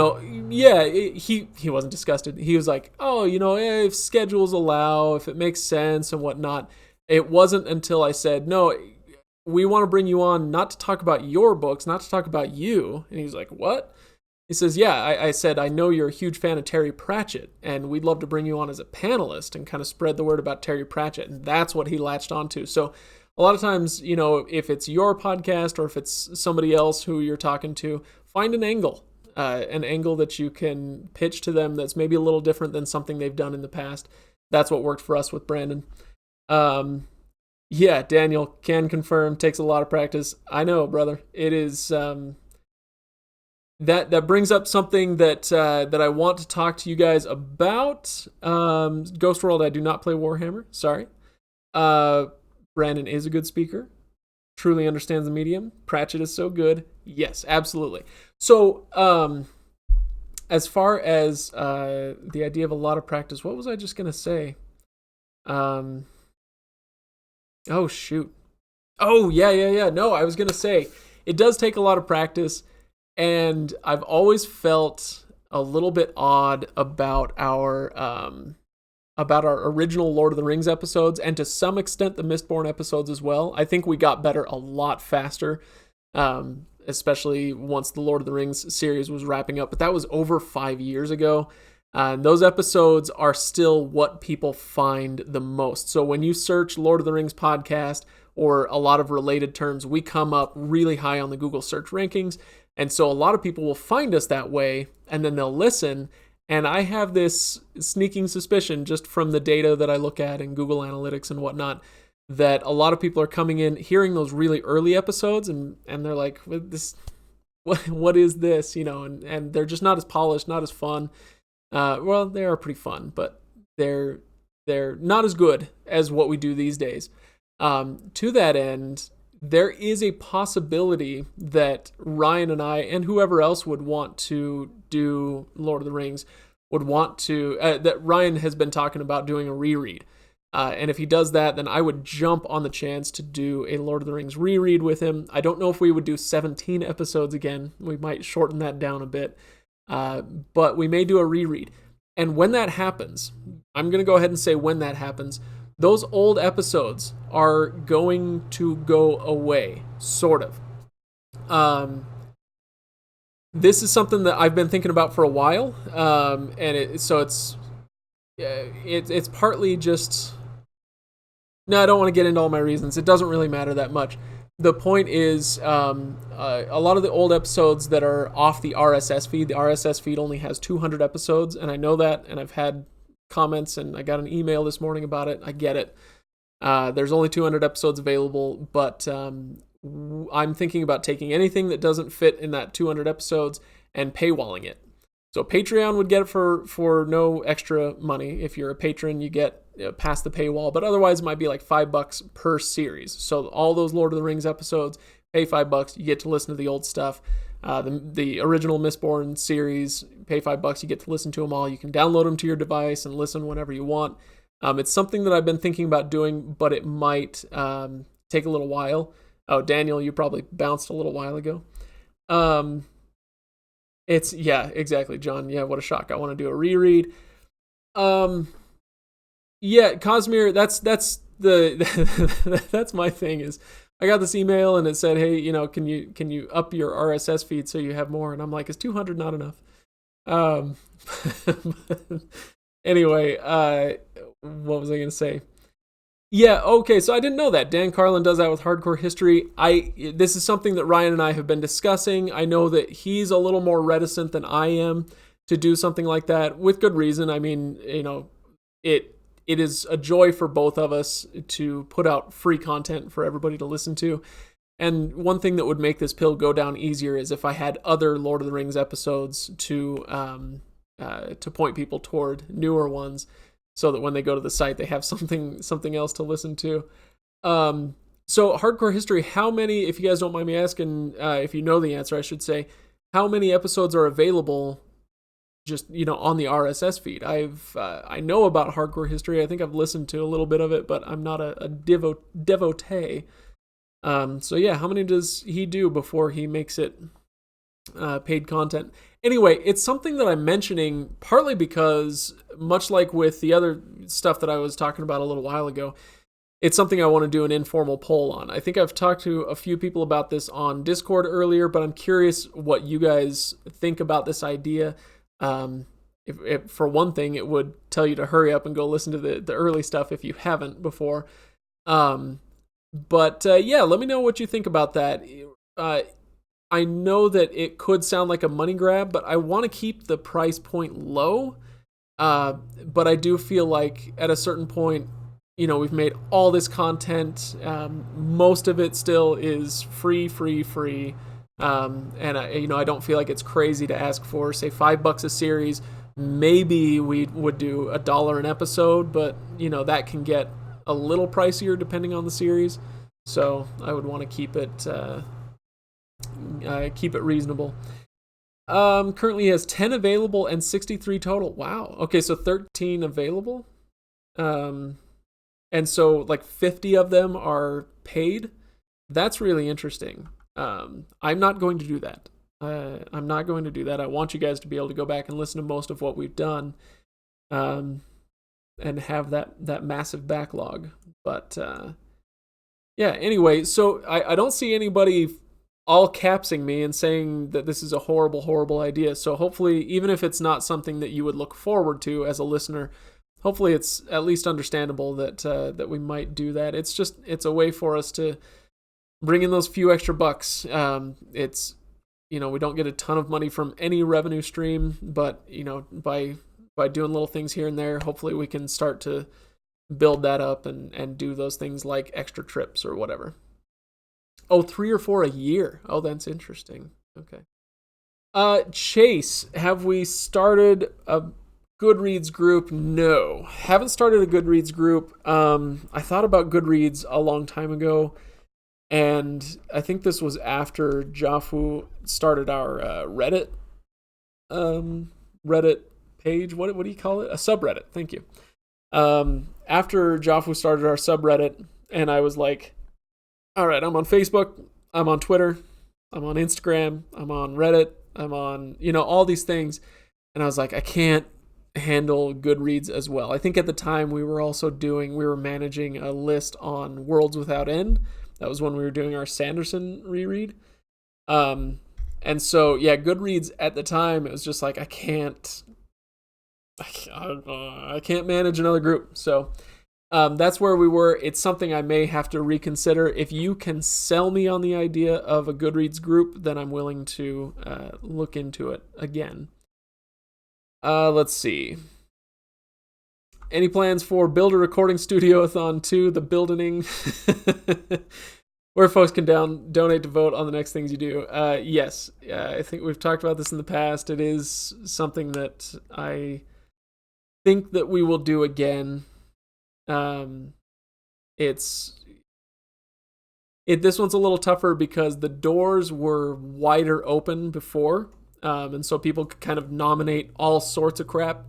wasn't disgusted. He was like, oh, if schedules allow, if it makes sense and whatnot. It wasn't until I said, no, we want to bring you on not to talk about your books, not to talk about you. And he was like, what? He says, yeah, I said, I know you're a huge fan of Terry Pratchett, and we'd love to bring you on as a panelist and kind of spread the word about Terry Pratchett. And that's what he latched onto. So a lot of times, if it's your podcast or if it's somebody else who you're talking to, find an angle that you can pitch to them that's maybe a little different than something they've done in the past. That's what worked for us with Brandon. Daniel can confirm, takes a lot of practice. I know, brother. It is, that brings up something that I want to talk to you guys about. Ghost World, I do not play Warhammer. Sorry. Brandon is a good speaker. Truly understands the medium. Pratchett is so good. Yes, absolutely. So, as far as the idea of a lot of practice, what was I just going to say? Oh, shoot. Oh, yeah. No, I was going to say, it does take a lot of practice, and I've always felt a little bit odd about our original Lord of the Rings episodes, and to some extent the Mistborn episodes as well. I think we got better a lot faster, especially once the Lord of the Rings series was wrapping up, but that was over 5 years ago. And those episodes are still what people find the most. So when you search Lord of the Rings podcast or a lot of related terms, we come up really high on the Google search rankings. And so a lot of people will find us that way, and then they'll listen. And I have this sneaking suspicion, just from the data that I look at in Google Analytics and whatnot, that a lot of people are coming in, hearing those really early episodes, and they're like, what is this? And they're just not as polished, not as fun. Well, they are pretty fun, but they're not as good as what we do these days. To that end, there is a possibility that Ryan and I, and whoever else would want to do Lord of the Rings, would want to, that Ryan has been talking about doing a reread. And if he does that, then I would jump on the chance to do a Lord of the Rings reread with him. I don't know if we would do 17 episodes again. We might shorten that down a bit. But we may do a reread. And when that happens, I'm going to go ahead and say when that happens, those old episodes are going to go away, sort of. This is something that I've been thinking about for a while, it's partly just... No, I don't want to get into all my reasons. It doesn't really matter that much. The point is, a lot of the old episodes that are off the RSS feed, the RSS feed only has 200 episodes, and I know that, and I've had comments, and I got an email this morning about it. I get it. There's only 200 episodes available, but I'm thinking about taking anything that doesn't fit in that 200 episodes and paywalling it. So Patreon would get it for no extra money. If you're a patron, you get past the paywall, but otherwise it might be like $5 per series. So all those Lord of the Rings episodes, pay $5, you get to listen to the old stuff. The original Mistborn series, pay $5, you get to listen to them all. You can download them to your device and listen whenever you want. It's something that I've been thinking about doing, but it might take a little while. Oh, Daniel, you probably bounced a little while ago. Yeah, exactly, John. Yeah, what a shock. I want to do a reread. Yeah, Cosmere, that's the that's my thing is I got this email and it said, hey, can you up your RSS feed so you have more? And I'm like, is 200 not enough? Anyway, what was I going to say? Yeah, okay, so I didn't know that. Dan Carlin does that with Hardcore History. This is something that Ryan and I have been discussing. I know that he's a little more reticent than I am to do something like that, with good reason. I mean, it is a joy for both of us to put out free content for everybody to listen to. And one thing that would make this pill go down easier is if I had other Lord of the Rings episodes to point people toward, newer ones, so that when they go to the site, they have something else to listen to. So Hardcore History, how many, if you guys don't mind me asking, if you know the answer, I should say, how many episodes are available just, on the RSS feed? I know about Hardcore History. I think I've listened to a little bit of it, but I'm not a devotee. So yeah, how many does he do before he makes it paid content? Anyway, it's something that I'm mentioning partly because, much like with the other stuff that I was talking about a little while ago, it's something I want to do an informal poll on. I think I've talked to a few people about this on Discord earlier, but I'm curious what you guys think about this idea. If for one thing, it would tell you to hurry up and go listen to the early stuff if you haven't before. But yeah, let me know what you think about that. I know that it could sound like a money grab, but I want to keep the price point low. But I do feel like at a certain point, we've made all this content. Most of it still is free. And I don't feel like it's crazy to ask for, say, $5 a series. Maybe we would do $1 an episode, but that can get a little pricier depending on the series. So I would want to keep it reasonable. Currently has 10 available and 63 total. Wow. Okay, so 13 available. And so like 50 of them are paid. That's really interesting. I'm not going to do that. I'm not going to do that. I want you guys to be able to go back and listen to most of what we've done, and have that massive backlog. But yeah, anyway, so I don't see anybody all capsing me and saying that this is a horrible idea. So hopefully, even if it's not something that you would look forward to as a listener, hopefully it's at least understandable that we might do that. It's a way for us to bring in those few extra bucks. It's, we don't get a ton of money from any revenue stream, but by doing little things here and there, hopefully we can start to build that up and do those things like extra trips or whatever. Oh, 3 or 4 a year. Oh, that's interesting. Okay. Chase, have we started a Goodreads group? No, haven't started a Goodreads group. I thought about Goodreads a long time ago, and I think this was after Jafu started our Reddit page. What do you call it? A subreddit. Thank you. After Jafu started our subreddit, and I was like, all right, I'm on Facebook, I'm on Twitter, I'm on Instagram, I'm on Reddit, I'm on, all these things. And I was like, I can't handle Goodreads as well. I think at the time we were managing a list on Worlds Without End. That was when we were doing our Sanderson reread. And so, yeah, Goodreads at the time, it was just like, I can't manage another group. So that's where we were. It's something I may have to reconsider. If you can sell me on the idea of a Goodreads group, then I'm willing to look into it again. Let's see. Any plans for Build a Recording Studio-a-thon 2, the building, where folks can donate to vote on the next things you do? Yes. I think we've talked about this in the past. It is something that I think that we will do again. This one's a little tougher because the doors were wider open before, and so people could kind of nominate all sorts of crap.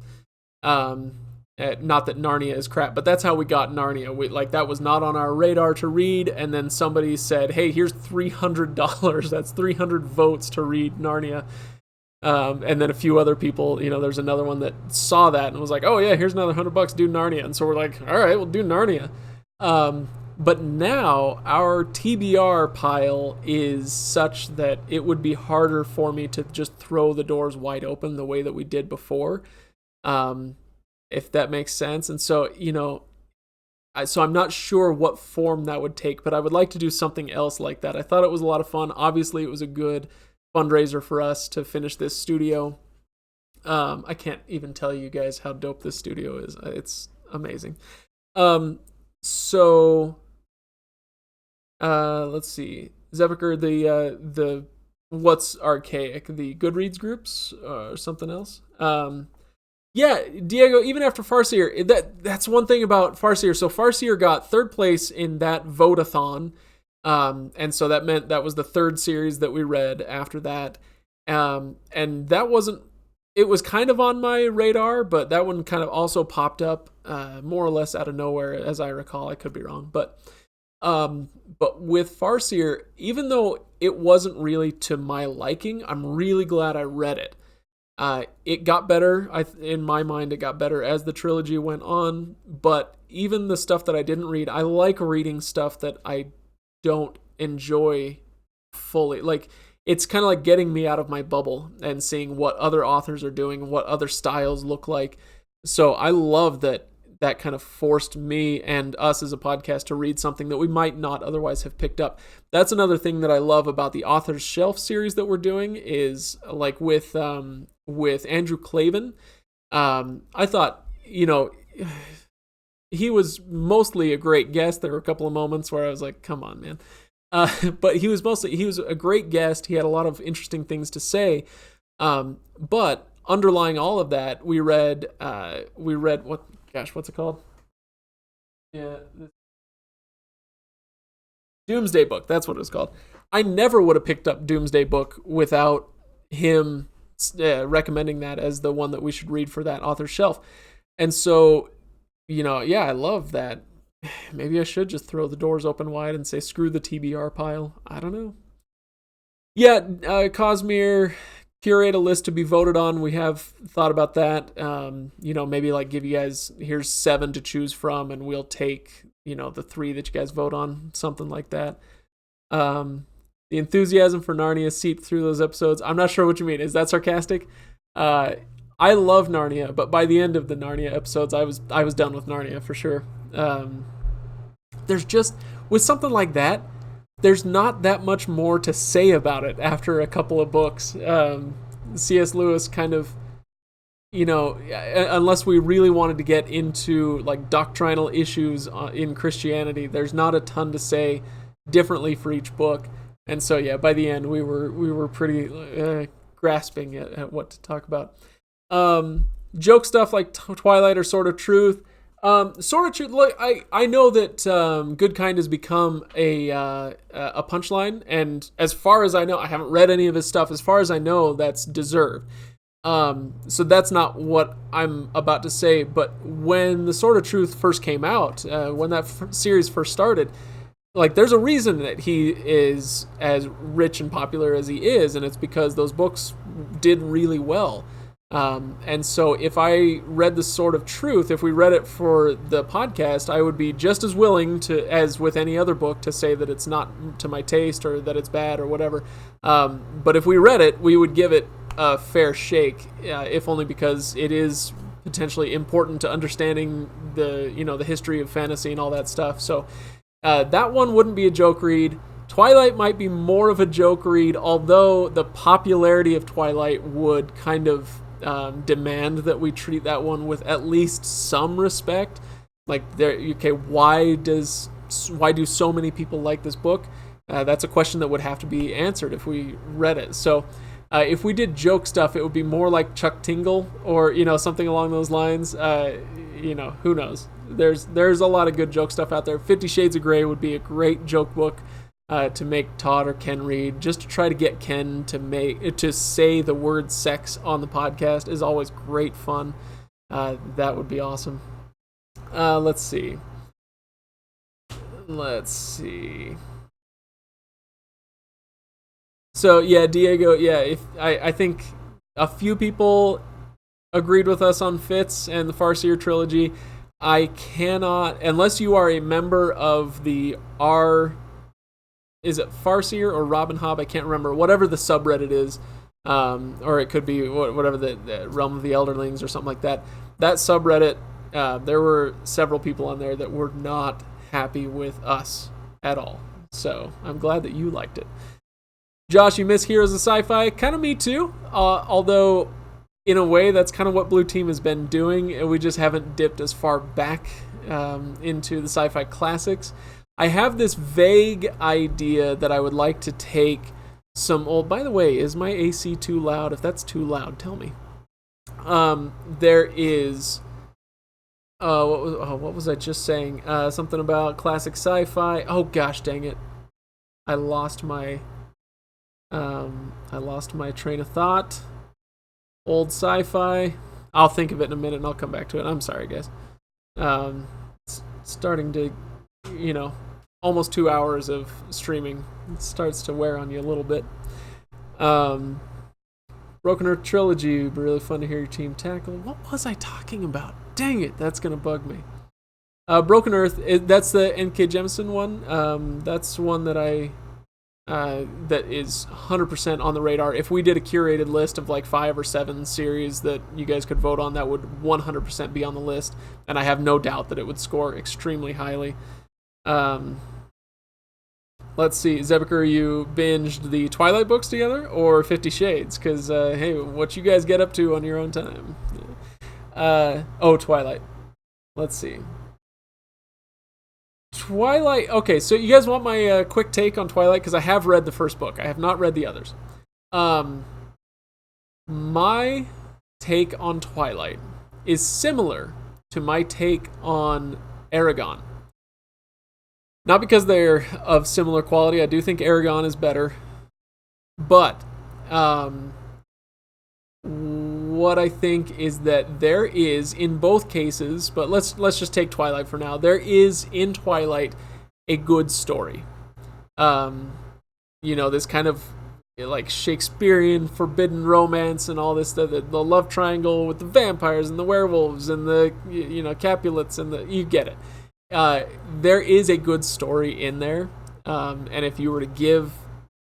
Not that Narnia is crap, but that's how we got Narnia. That was not on our radar to read, and then somebody said, hey, here's $300. That's 300 votes to read Narnia. And then a few other people, there's another one that saw that and was like, oh yeah, here's another $100, do Narnia. And so we're like, all right, we'll do Narnia. But now our TBR pile is such that it would be harder for me to just throw the doors wide open the way that we did before. If that makes sense. And so, so I'm not sure what form that would take, but I would like to do something else like that. I thought it was a lot of fun. Obviously, it was a good fundraiser for us to finish this studio. I can't even tell you guys how dope this studio is. It's amazing. So let's see. Zephyr, the what's archaic, the Goodreads groups or something else. Yeah, Diego, even after Farseer, that's one thing about Farseer. So Farseer got third place in that vote-a-thon. And so that meant that was the third series that we read after that. And that wasn't, it was kind of on my radar, but that one kind of also popped up more or less out of nowhere, as I recall. I could be wrong. But with Farseer, even though it wasn't really to my liking, I'm really glad I read it. It got better. In my mind, it got better as the trilogy went on. But even the stuff that I didn't read, I like reading stuff that I don't enjoy fully. Like, it's kind of like getting me out of my bubble and seeing what other authors are doing, what other styles look like. So I love that kind of forced me and us as a podcast to read something that we might not otherwise have picked up. That's another thing that I love about the Author's Shelf series that we're doing is like with Andrew Klavan. I thought, he was mostly a great guest. There were a couple of moments where I was like, come on, man. But he was a great guest. He had a lot of interesting things to say. But underlying all of that, we read what's it called? Yeah. Doomsday Book. That's what it was called. I never would have picked up Doomsday Book without him recommending that as the one that we should read for that Author's Shelf. And so, I love that. Maybe I should just throw the doors open wide and say, screw the TBR pile. I don't know. Yeah, Cosmere, curate a list to be voted on. We have thought about that. Maybe like give you guys, here's 7 to choose from, and we'll take, the 3 that you guys vote on, something like that. The enthusiasm for Narnia seeped through those episodes. I'm not sure what you mean. Is that sarcastic? I love Narnia, but by the end of the Narnia episodes, I was done with Narnia for sure. There's just, with something like that, there's not that much more to say about it after a couple of books. C.S. Lewis kind of, unless we really wanted to get into like doctrinal issues in Christianity, there's not a ton to say differently for each book. And so, yeah, by the end, we were pretty grasping at what to talk about. Joke stuff like Twilight or Sword of Truth. Sword of Truth, look, I know that Good Kind has become a punchline, and as far as I know, I haven't read any of his stuff. As far as I know, that's deserved. So that's not what I'm about to say, but when the Sword of Truth first came out, when that series first started, like, there's a reason that he is as rich and popular as he is, and it's because those books did really well. And so if I read the Sword of Truth, if we read it for the podcast, I would be just as willing to, as with any other book, to say that it's not to my taste or that it's bad or whatever. But if we read it, we would give it a fair shake, if only because it is potentially important to understanding the history of fantasy and all that stuff. So that one wouldn't be a joke read. Twilight might be more of a joke read, although the popularity of Twilight would kind of demand that we treat that one with at least some respect. Like, why do so many people like this book? That's a question that would have to be answered if we read it. So if we did joke stuff, it would be more like Chuck Tingle or something along those lines. Who knows? There's a lot of good joke stuff out there. 50 Shades of Grey would be a great joke book to make Todd or Ken read, just to try to get Ken to say the word sex on the podcast is always great fun. That would be awesome. Let's see. So yeah, Diego, I think a few people agreed with us on Fitz and the Farseer trilogy. I cannot, unless you are a member of the is it Farseer or Robin Hobb? I can't remember. Whatever the subreddit is, or it could be whatever the Realm of the Elderlings or something like that. That subreddit, there were several people on there that were not happy with us at all. So I'm glad that you liked it. Josh, you miss Heroes of Sci-Fi? Kind of me too. Although, in a way, that's kind of what Blue Team has been doing, and we just haven't dipped as far back into the sci-fi classics. I have this vague idea that I would like to take some old... By the way, is my AC too loud? If that's too loud, tell me. There is... what was I just saying? Something about classic sci-fi. Oh gosh, dang it! I lost my train of thought. Old sci-fi. I'll think of it in a minute and I'll come back to it. I'm sorry, guys. It's starting to, almost 2 hours of streaming. It starts to wear on you a little bit. Broken Earth Trilogy would be really fun to hear your team tackle. What was I talking about? Dang it, that's going to bug me. Broken Earth, that's the N.K. Jemisin one. That's one that that is 100% on the radar. If we did a curated list of like 5 or 7 series that you guys could vote on, that would 100% be on the list. And I have no doubt that it would score extremely highly. Let's see, Zebeker, you binged the Twilight books together or 50 Shades? Because, hey, what you guys get up to on your own time. Twilight. Let's see. Twilight, okay, so you guys want my quick take on Twilight? Because I have read the first book. I have not read the others. My take on Twilight is similar to my take on Eragon. Not because they're of similar quality. I do think Eragon is better. But what I think is that there is, in both cases, but let's just take Twilight for now. There is, in Twilight, a good story. This kind of like Shakespearean forbidden romance and all this, the love triangle with the vampires and the werewolves and the, Capulets and you get it. There is a good story in there, and if you were to give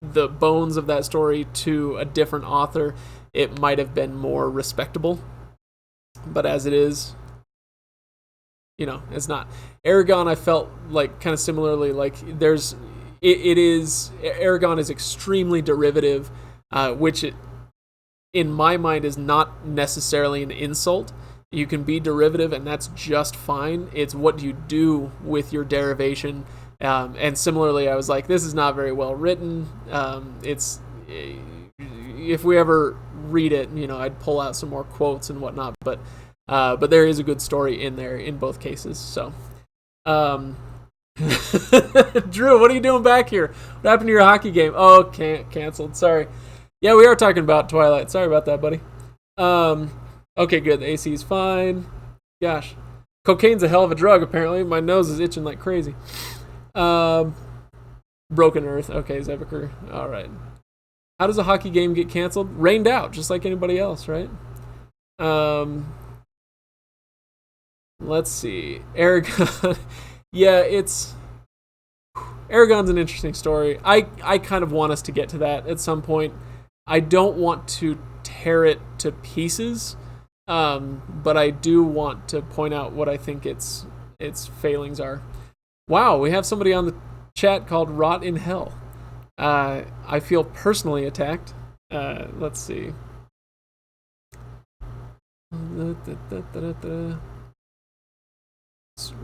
the bones of that story to a different author, it might have been more respectable. But as it is, it's not. Eragon, I felt like kind of similarly, like Eragon is extremely derivative, which in my mind is not necessarily an insult. You can be derivative, and that's just fine. It's what you do with your derivation. And similarly, I was like, this is not very well written. If we ever read it, I'd pull out some more quotes and whatnot. But there is a good story in there in both cases. So, Drew, what are you doing back here? What happened to your hockey game? Oh, canceled. Sorry. Yeah, we are talking about Twilight. Sorry about that, buddy. Okay, good. The AC is fine. Gosh. Cocaine's a hell of a drug, apparently. My nose is itching like crazy. Broken Earth. Okay, Zebeker. All right. How does a hockey game get canceled? Rained out, just like anybody else, right? Let's see. Eragon. Yeah, Eragon's an interesting story. I kind of want us to get to that at some point. I don't want to tear it to pieces. But I do want to point out what I think its failings are. Wow, we have somebody on the chat called Rot in Hell. I feel personally attacked. Let's see.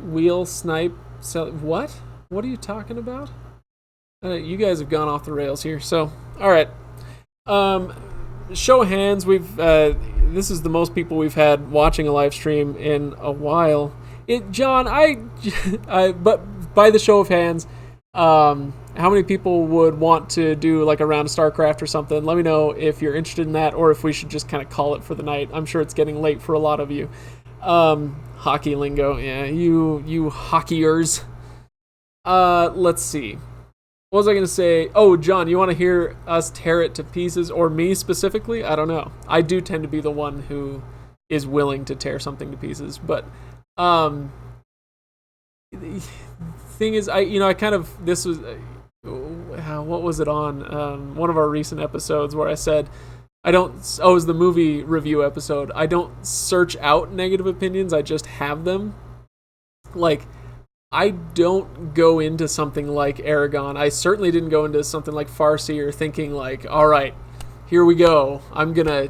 Wheel snipe. What? What are you talking about? You guys have gone off the rails here. So, all right. Show of hands. This is the most people we've had watching a live stream in a while. John, but by the show of hands, how many people would want to do like a round of StarCraft or something? Let me know if you're interested in that, or if we should just kind of call it for the night. I'm sure it's getting late for a lot of you. Hockey lingo, yeah, you hockeyers. Let's see. What was I going to say? Oh, John, you want to hear us tear it to pieces, or me specifically? I don't know. I do tend to be the one who is willing to tear something to pieces, but the thing is, this was what was it on one of our recent episodes where I said I don't. Oh, it's the movie review episode. I don't search out negative opinions. I just have them. Like, I don't go into something like Aragon. I certainly didn't go into something like Farseer thinking like, all right, here we go. I'm gonna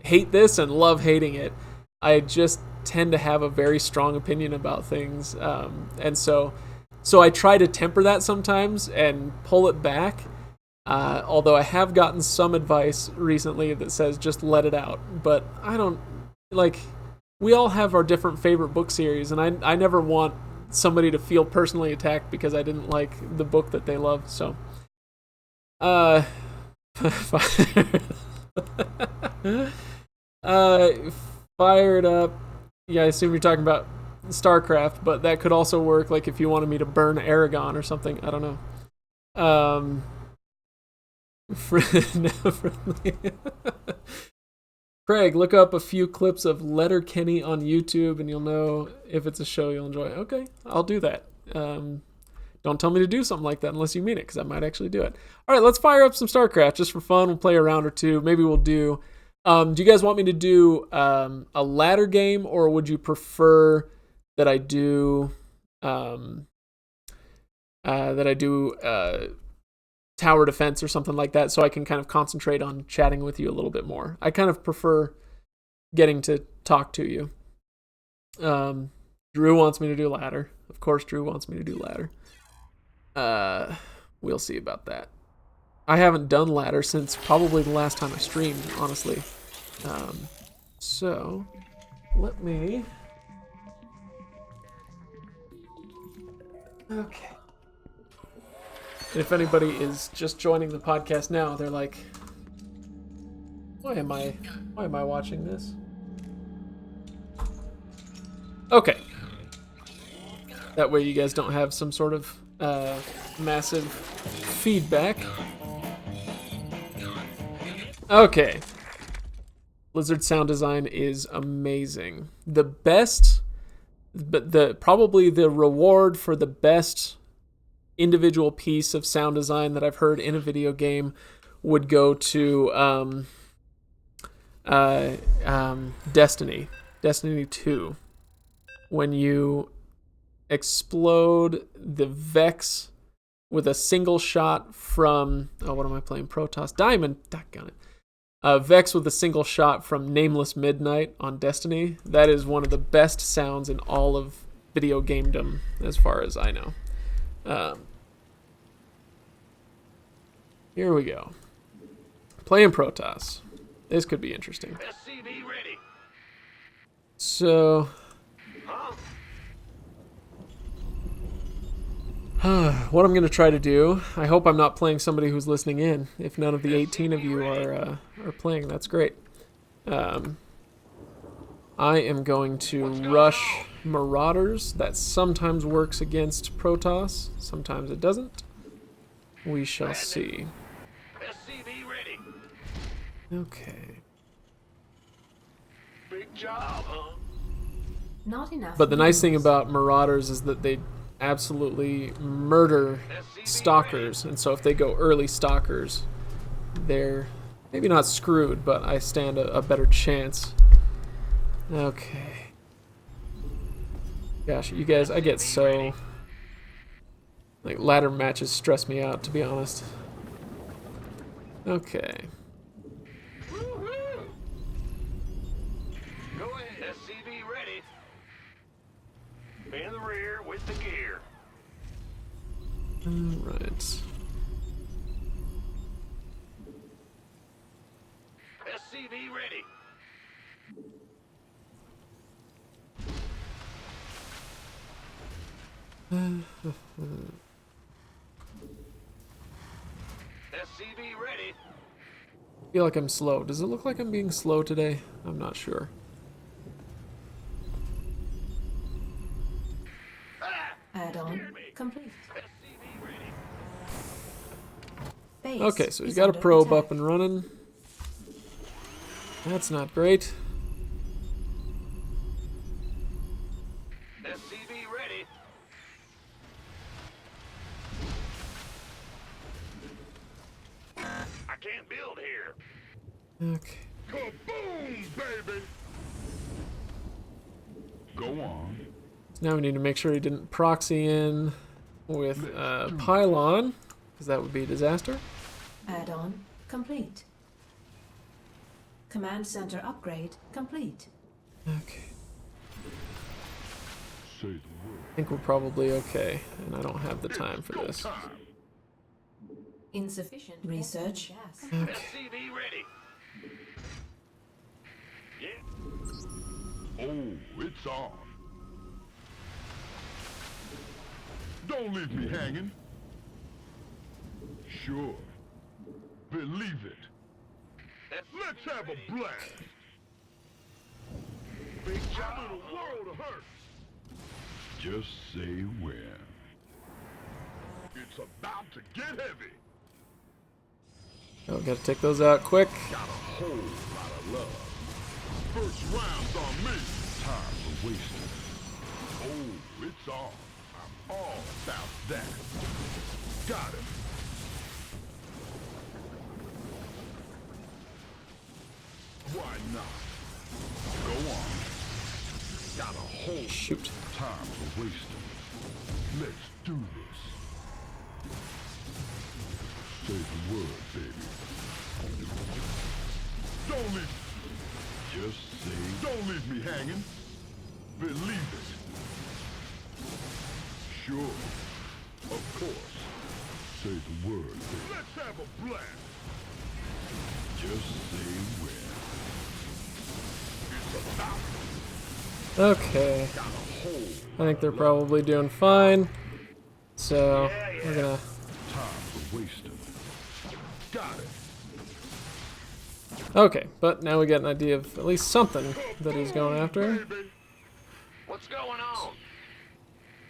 hate this and love hating it. I just tend to have a very strong opinion about things, and so I try to temper that sometimes and pull it back. Although I have gotten some advice recently that says just let it out, but I don't like. We all have our different favorite book series, and I never want somebody to feel personally attacked because I didn't like the book that they love. So, fired up. Yeah, I assume you're talking about StarCraft, but that could also work. Like if you wanted me to burn Aragon or something, I don't know. Craig, look up a few clips of Letterkenny on YouTube and you'll know if it's a show you'll enjoy. Okay, I'll do that. Don't tell me to do something like that unless you mean it, because I might actually do it. All right, let's fire up some StarCraft just for fun. We'll play a round or two. Maybe we'll do... do you guys want me to do a ladder game, or would you prefer that I do... tower defense or something like that, so I can kind of concentrate on chatting with you a little bit more. I kind of prefer getting to talk to you. Drew wants me to do ladder. Of course, Drew wants me to do ladder. We'll see about that. I haven't done ladder since probably the last time I streamed, honestly. So, let me... Okay. If anybody is just joining the podcast now, they're like, why am I watching this? Okay. That way you guys don't have some sort of massive feedback. Okay. Blizzard sound design is amazing. The best, but probably the reward for the best individual piece of sound design that I've heard in a video game would go to Destiny 2. When you explode the Vex with a single shot from... Oh, what am I playing? Protoss? Diamond? Doggone it. Vex with a single shot from Nameless Midnight on Destiny. That is one of the best sounds in all of video gamedom, as far as I know. Here we go. Playing Protoss. This could be interesting. SCV ready. So, what I'm going to try to do, I hope I'm not playing somebody who's listening in. If none of the 18 of you are playing, that's great. I am going to rush Marauders. That sometimes works against Protoss. Sometimes it doesn't. We shall see. SCV ready. Okay. Big job, huh? Not enough. But the nice thing about Marauders is that they absolutely murder Stalkers. And so if they go early Stalkers, they're maybe not screwed, but I stand a better chance. Okay. Gosh, you guys, I get so... Like, ladder matches stress me out, to be honest. Okay. Woo-hoo! Go ahead. SCV ready. In the rear with the gear. Alright. SCV ready. SCV ready. I feel like I'm slow. Does it look like I'm being slow today? I'm not sure. Add-on complete. SCV ready. Base Okay, so he's is got a under probe attack. up and running. That's not great. SCV ready. I can't build here. Okay. Kaboom, baby! Go on. So now we need to make sure he didn't proxy in with Pylon, because that would be a disaster. Add-on complete. Command center upgrade complete. Okay. Say the word. I think we're probably okay, and I don't have the time for Go this. time. Insufficient research. Gas. Okay. SCV ready. Yeah. Oh, it's on. Don't leave me hanging. Sure. Believe it. Let's have a blast. Big I'm job. in a world of hurt. Just say when. It's about to get heavy. Oh, gotta take those out quick. Got a whole lot of love. First round's on me. Time for wasting. Oh, it's on. I'm all about that. Got it. Why not? Go on. Got a whole Shoot. time for wasting. Let's do this. Say the word, baby. Don't leave. Just say, don't leave me hanging. Believe it. Sure. Of course. Say the word, baby. Let's have a blast. Just say when. It's about Okay. I think they're probably doing fine. So, we're gonna... time for wasting. Got it. Okay, but now we got an idea of at least something that he's going after. Baby. What's going on?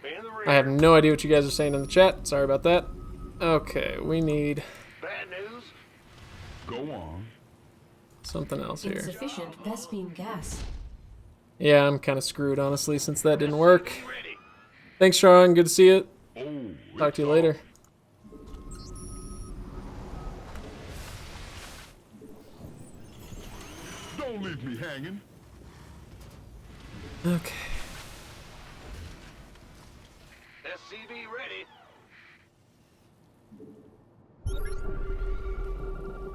In the rear. I have no idea what you guys are saying in the chat. Sorry about that. Okay, we need Bad news. Go on. something else here. Insufficient Vespene gas. Yeah, I'm kind of screwed, honestly, since that didn't work. SCV ready. Thanks, Sean. Good to see you. Oh, Talk it's to you on. later. Don't leave me hanging. Okay. SCV ready.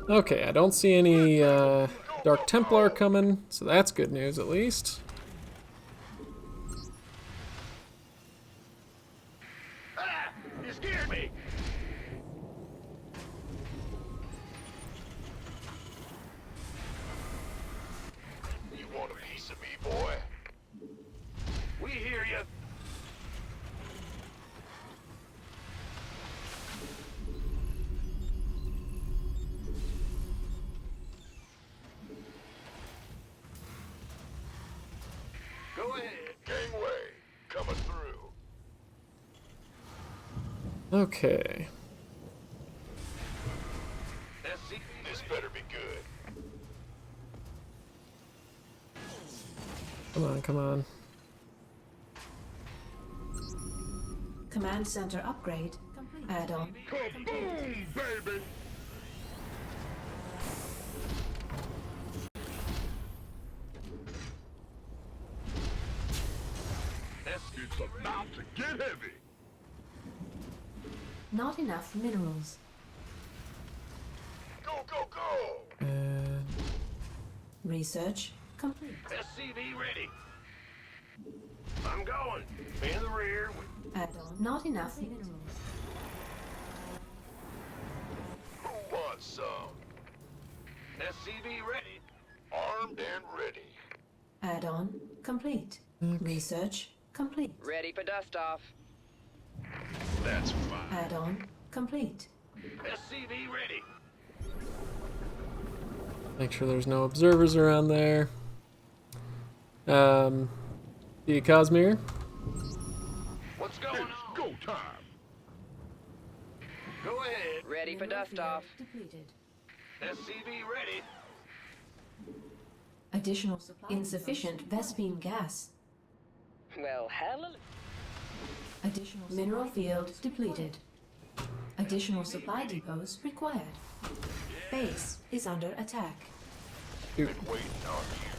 Okay, I don't see any Dark Templar coming, so that's good news at least. Ah! You scared me. You want a piece of me, boy? We hear you. Go ahead. Gangway, coming through. Okay. This better be good. Come on, come on. Command center upgrade complete. Add-on. Kaboom, baby. It's about to get heavy. Not enough minerals. Go, go, go. And Research complete. SCV ready. I'm going. In the rear. Add-on. Not enough minerals. Who wants some? SCV ready. Armed and ready. Add-on complete. Research complete. Ready for dust off. That's fine. Add-on complete. SCV ready. make sure there's no observers around there. The Cosmere. What's going It's on? go time. Go ahead. Ready for dust off. Depleted. SCV ready. Additional supply. Insufficient Vespene gas. Well, hallelujah. Additional mineral field depleted. Additional supply depots required. Base is under attack. Shoot. Been waiting on you.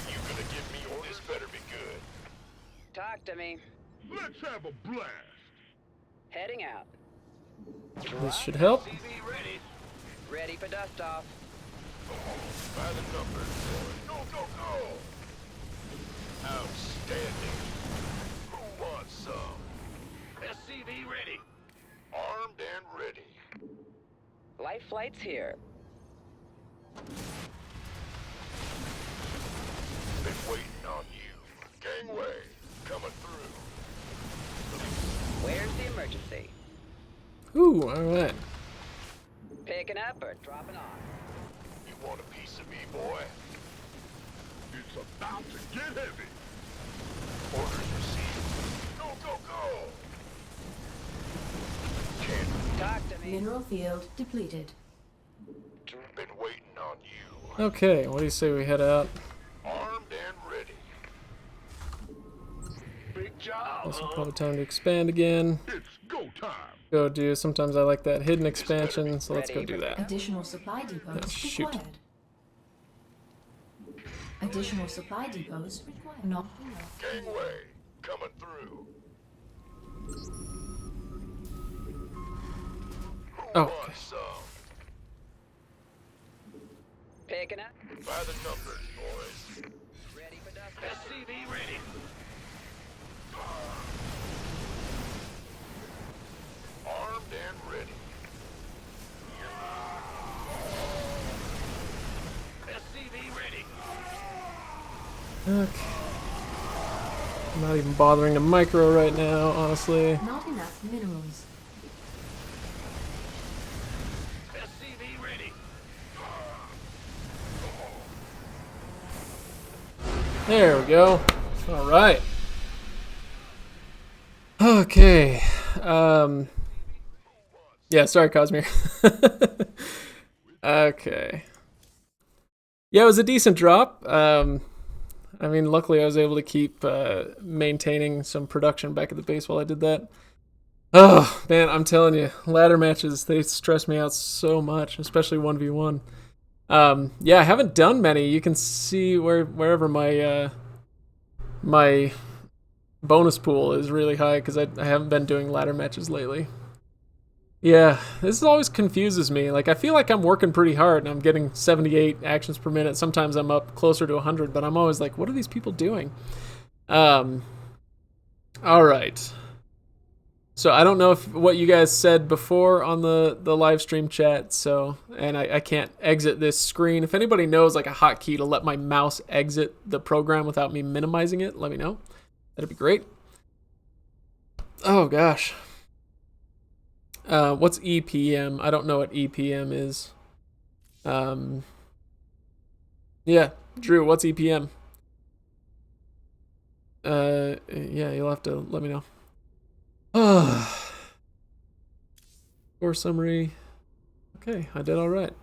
You gonna give me orders? This better be good. Talk to me. Let's have a blast. Heading out. This should help. TV ready. Ready for dust off. By the numbers, boys. Go, go, go! Outstanding. Who wants some? SCV ready. Armed and ready. Life flight's here. Been waiting on you. Gangway, coming through. Where's the emergency? Ooh, alright. Picking up or dropping off? You want a piece of me, boy? It's about to get heavy. Orders received. Go, go, go! Can't Talk to me. Mineral field depleted. been waiting on you. Okay, what do you say we head out? Armed and ready. Big job. Also probably time to expand again. It's go time. Go do. Sometimes I like that hidden expansion, so let's go do that. Additional supply depots shoot. required. Additional supply depots required. Not enough. Gangway, coming through. Who Oh, wants some? Picking up. By the numbers, boys. Ready for dust off. SCV ready. Armed and ready. SCV ready. Okay. I'm not even bothering to micro right now, honestly. Not enough minerals. SCV ready. There we go. All right. Okay. Yeah, sorry, Cosmere. Okay. Yeah, it was a decent drop. I mean, luckily I was able to keep maintaining some production back at the base while I did that. Oh, man, I'm telling you, ladder matches, they stress me out so much, especially 1v1. Yeah, I haven't done many. You can see wherever my my bonus pool is really high because I haven't been doing ladder matches lately. Yeah, this always confuses me. Like, I feel like I'm working pretty hard and I'm getting 78 actions per minute. Sometimes I'm up closer to 100, but I'm always like, what are these people doing? All right. So I don't know if what you guys said before on the live stream chat, so, and I can't exit this screen. If anybody knows like a hotkey to let my mouse exit the program without me minimizing it, let me know. That'd be great. Oh gosh. What's EPM? I don't know what EPM is. Yeah, Drew, what's EPM? Yeah, you'll have to let me know. Score summary. Okay, I did all right.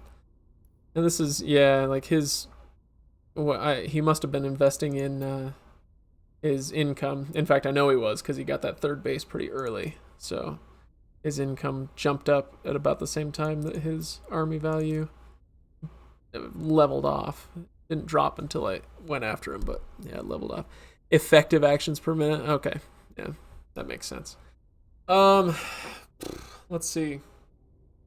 And this is, yeah, like his, he must have been investing in his income. In fact, I know he was because he got that third base pretty early. So his income jumped up at about the same time that his army value leveled off. It didn't drop until I went after him, but yeah, it leveled off. Effective actions per minute. Okay, yeah, that makes sense. Let's see.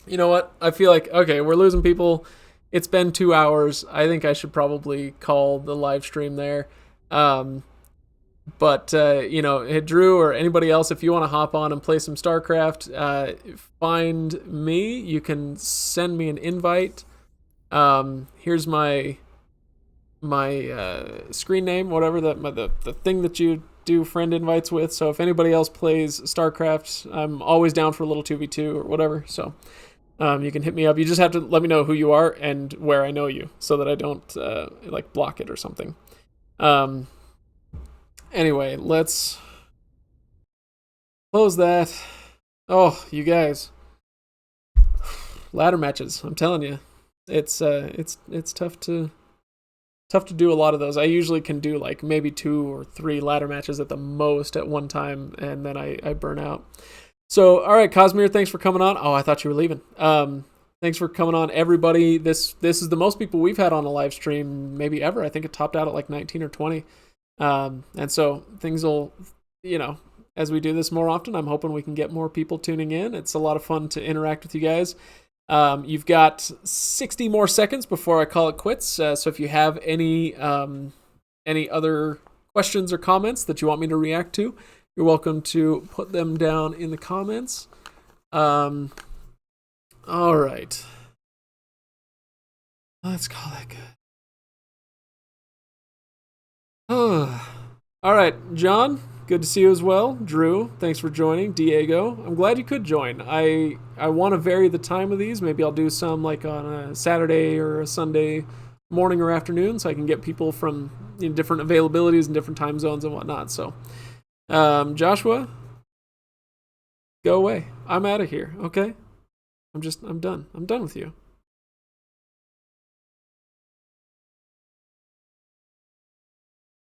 You know what? I feel like, okay, we're losing people. It's been 2 hours. I think I should probably call the live stream there. But, you know, hey, Drew or anybody else, if you want to hop on and play some StarCraft, find me. You can send me an invite. Here's my screen name, whatever, the thing that you do friend invites with. So if anybody else plays StarCraft, I'm always down for a little 2v2 or whatever. So you can hit me up. You just have to let me know who you are and where I know you so that I don't like block it or something. Anyway, let's close that. Oh, you guys, ladder matches. I'm telling you, it's tough to do a lot of those. I usually can do like maybe 2 or 3 ladder matches at the most at one time, and then I burn out. So, all right, Cosmere, thanks for coming on. Oh, I thought you were leaving. Thanks Thanks for coming on, everybody. This is the most people we've had on a live stream maybe ever. I think it topped out at like 19 or 20. And so things will, as we do this more often, I'm hoping we can get more people tuning in. It's a lot of fun to interact with you guys. You've got 60 more seconds before I call it quits. So if you have any other questions or comments that you want me to react to, you're welcome to put them down in the comments. All right. Let's call that good. All right, John, good to see you as well. Drew, thanks for joining. Diego, I'm glad you could join. I want to vary the time of these. Maybe I'll do some like on a Saturday or a Sunday morning or afternoon so I can get people from different availabilities and different time zones and whatnot. So, Joshua, go away. I'm out of here, okay? I'm done. I'm done with you.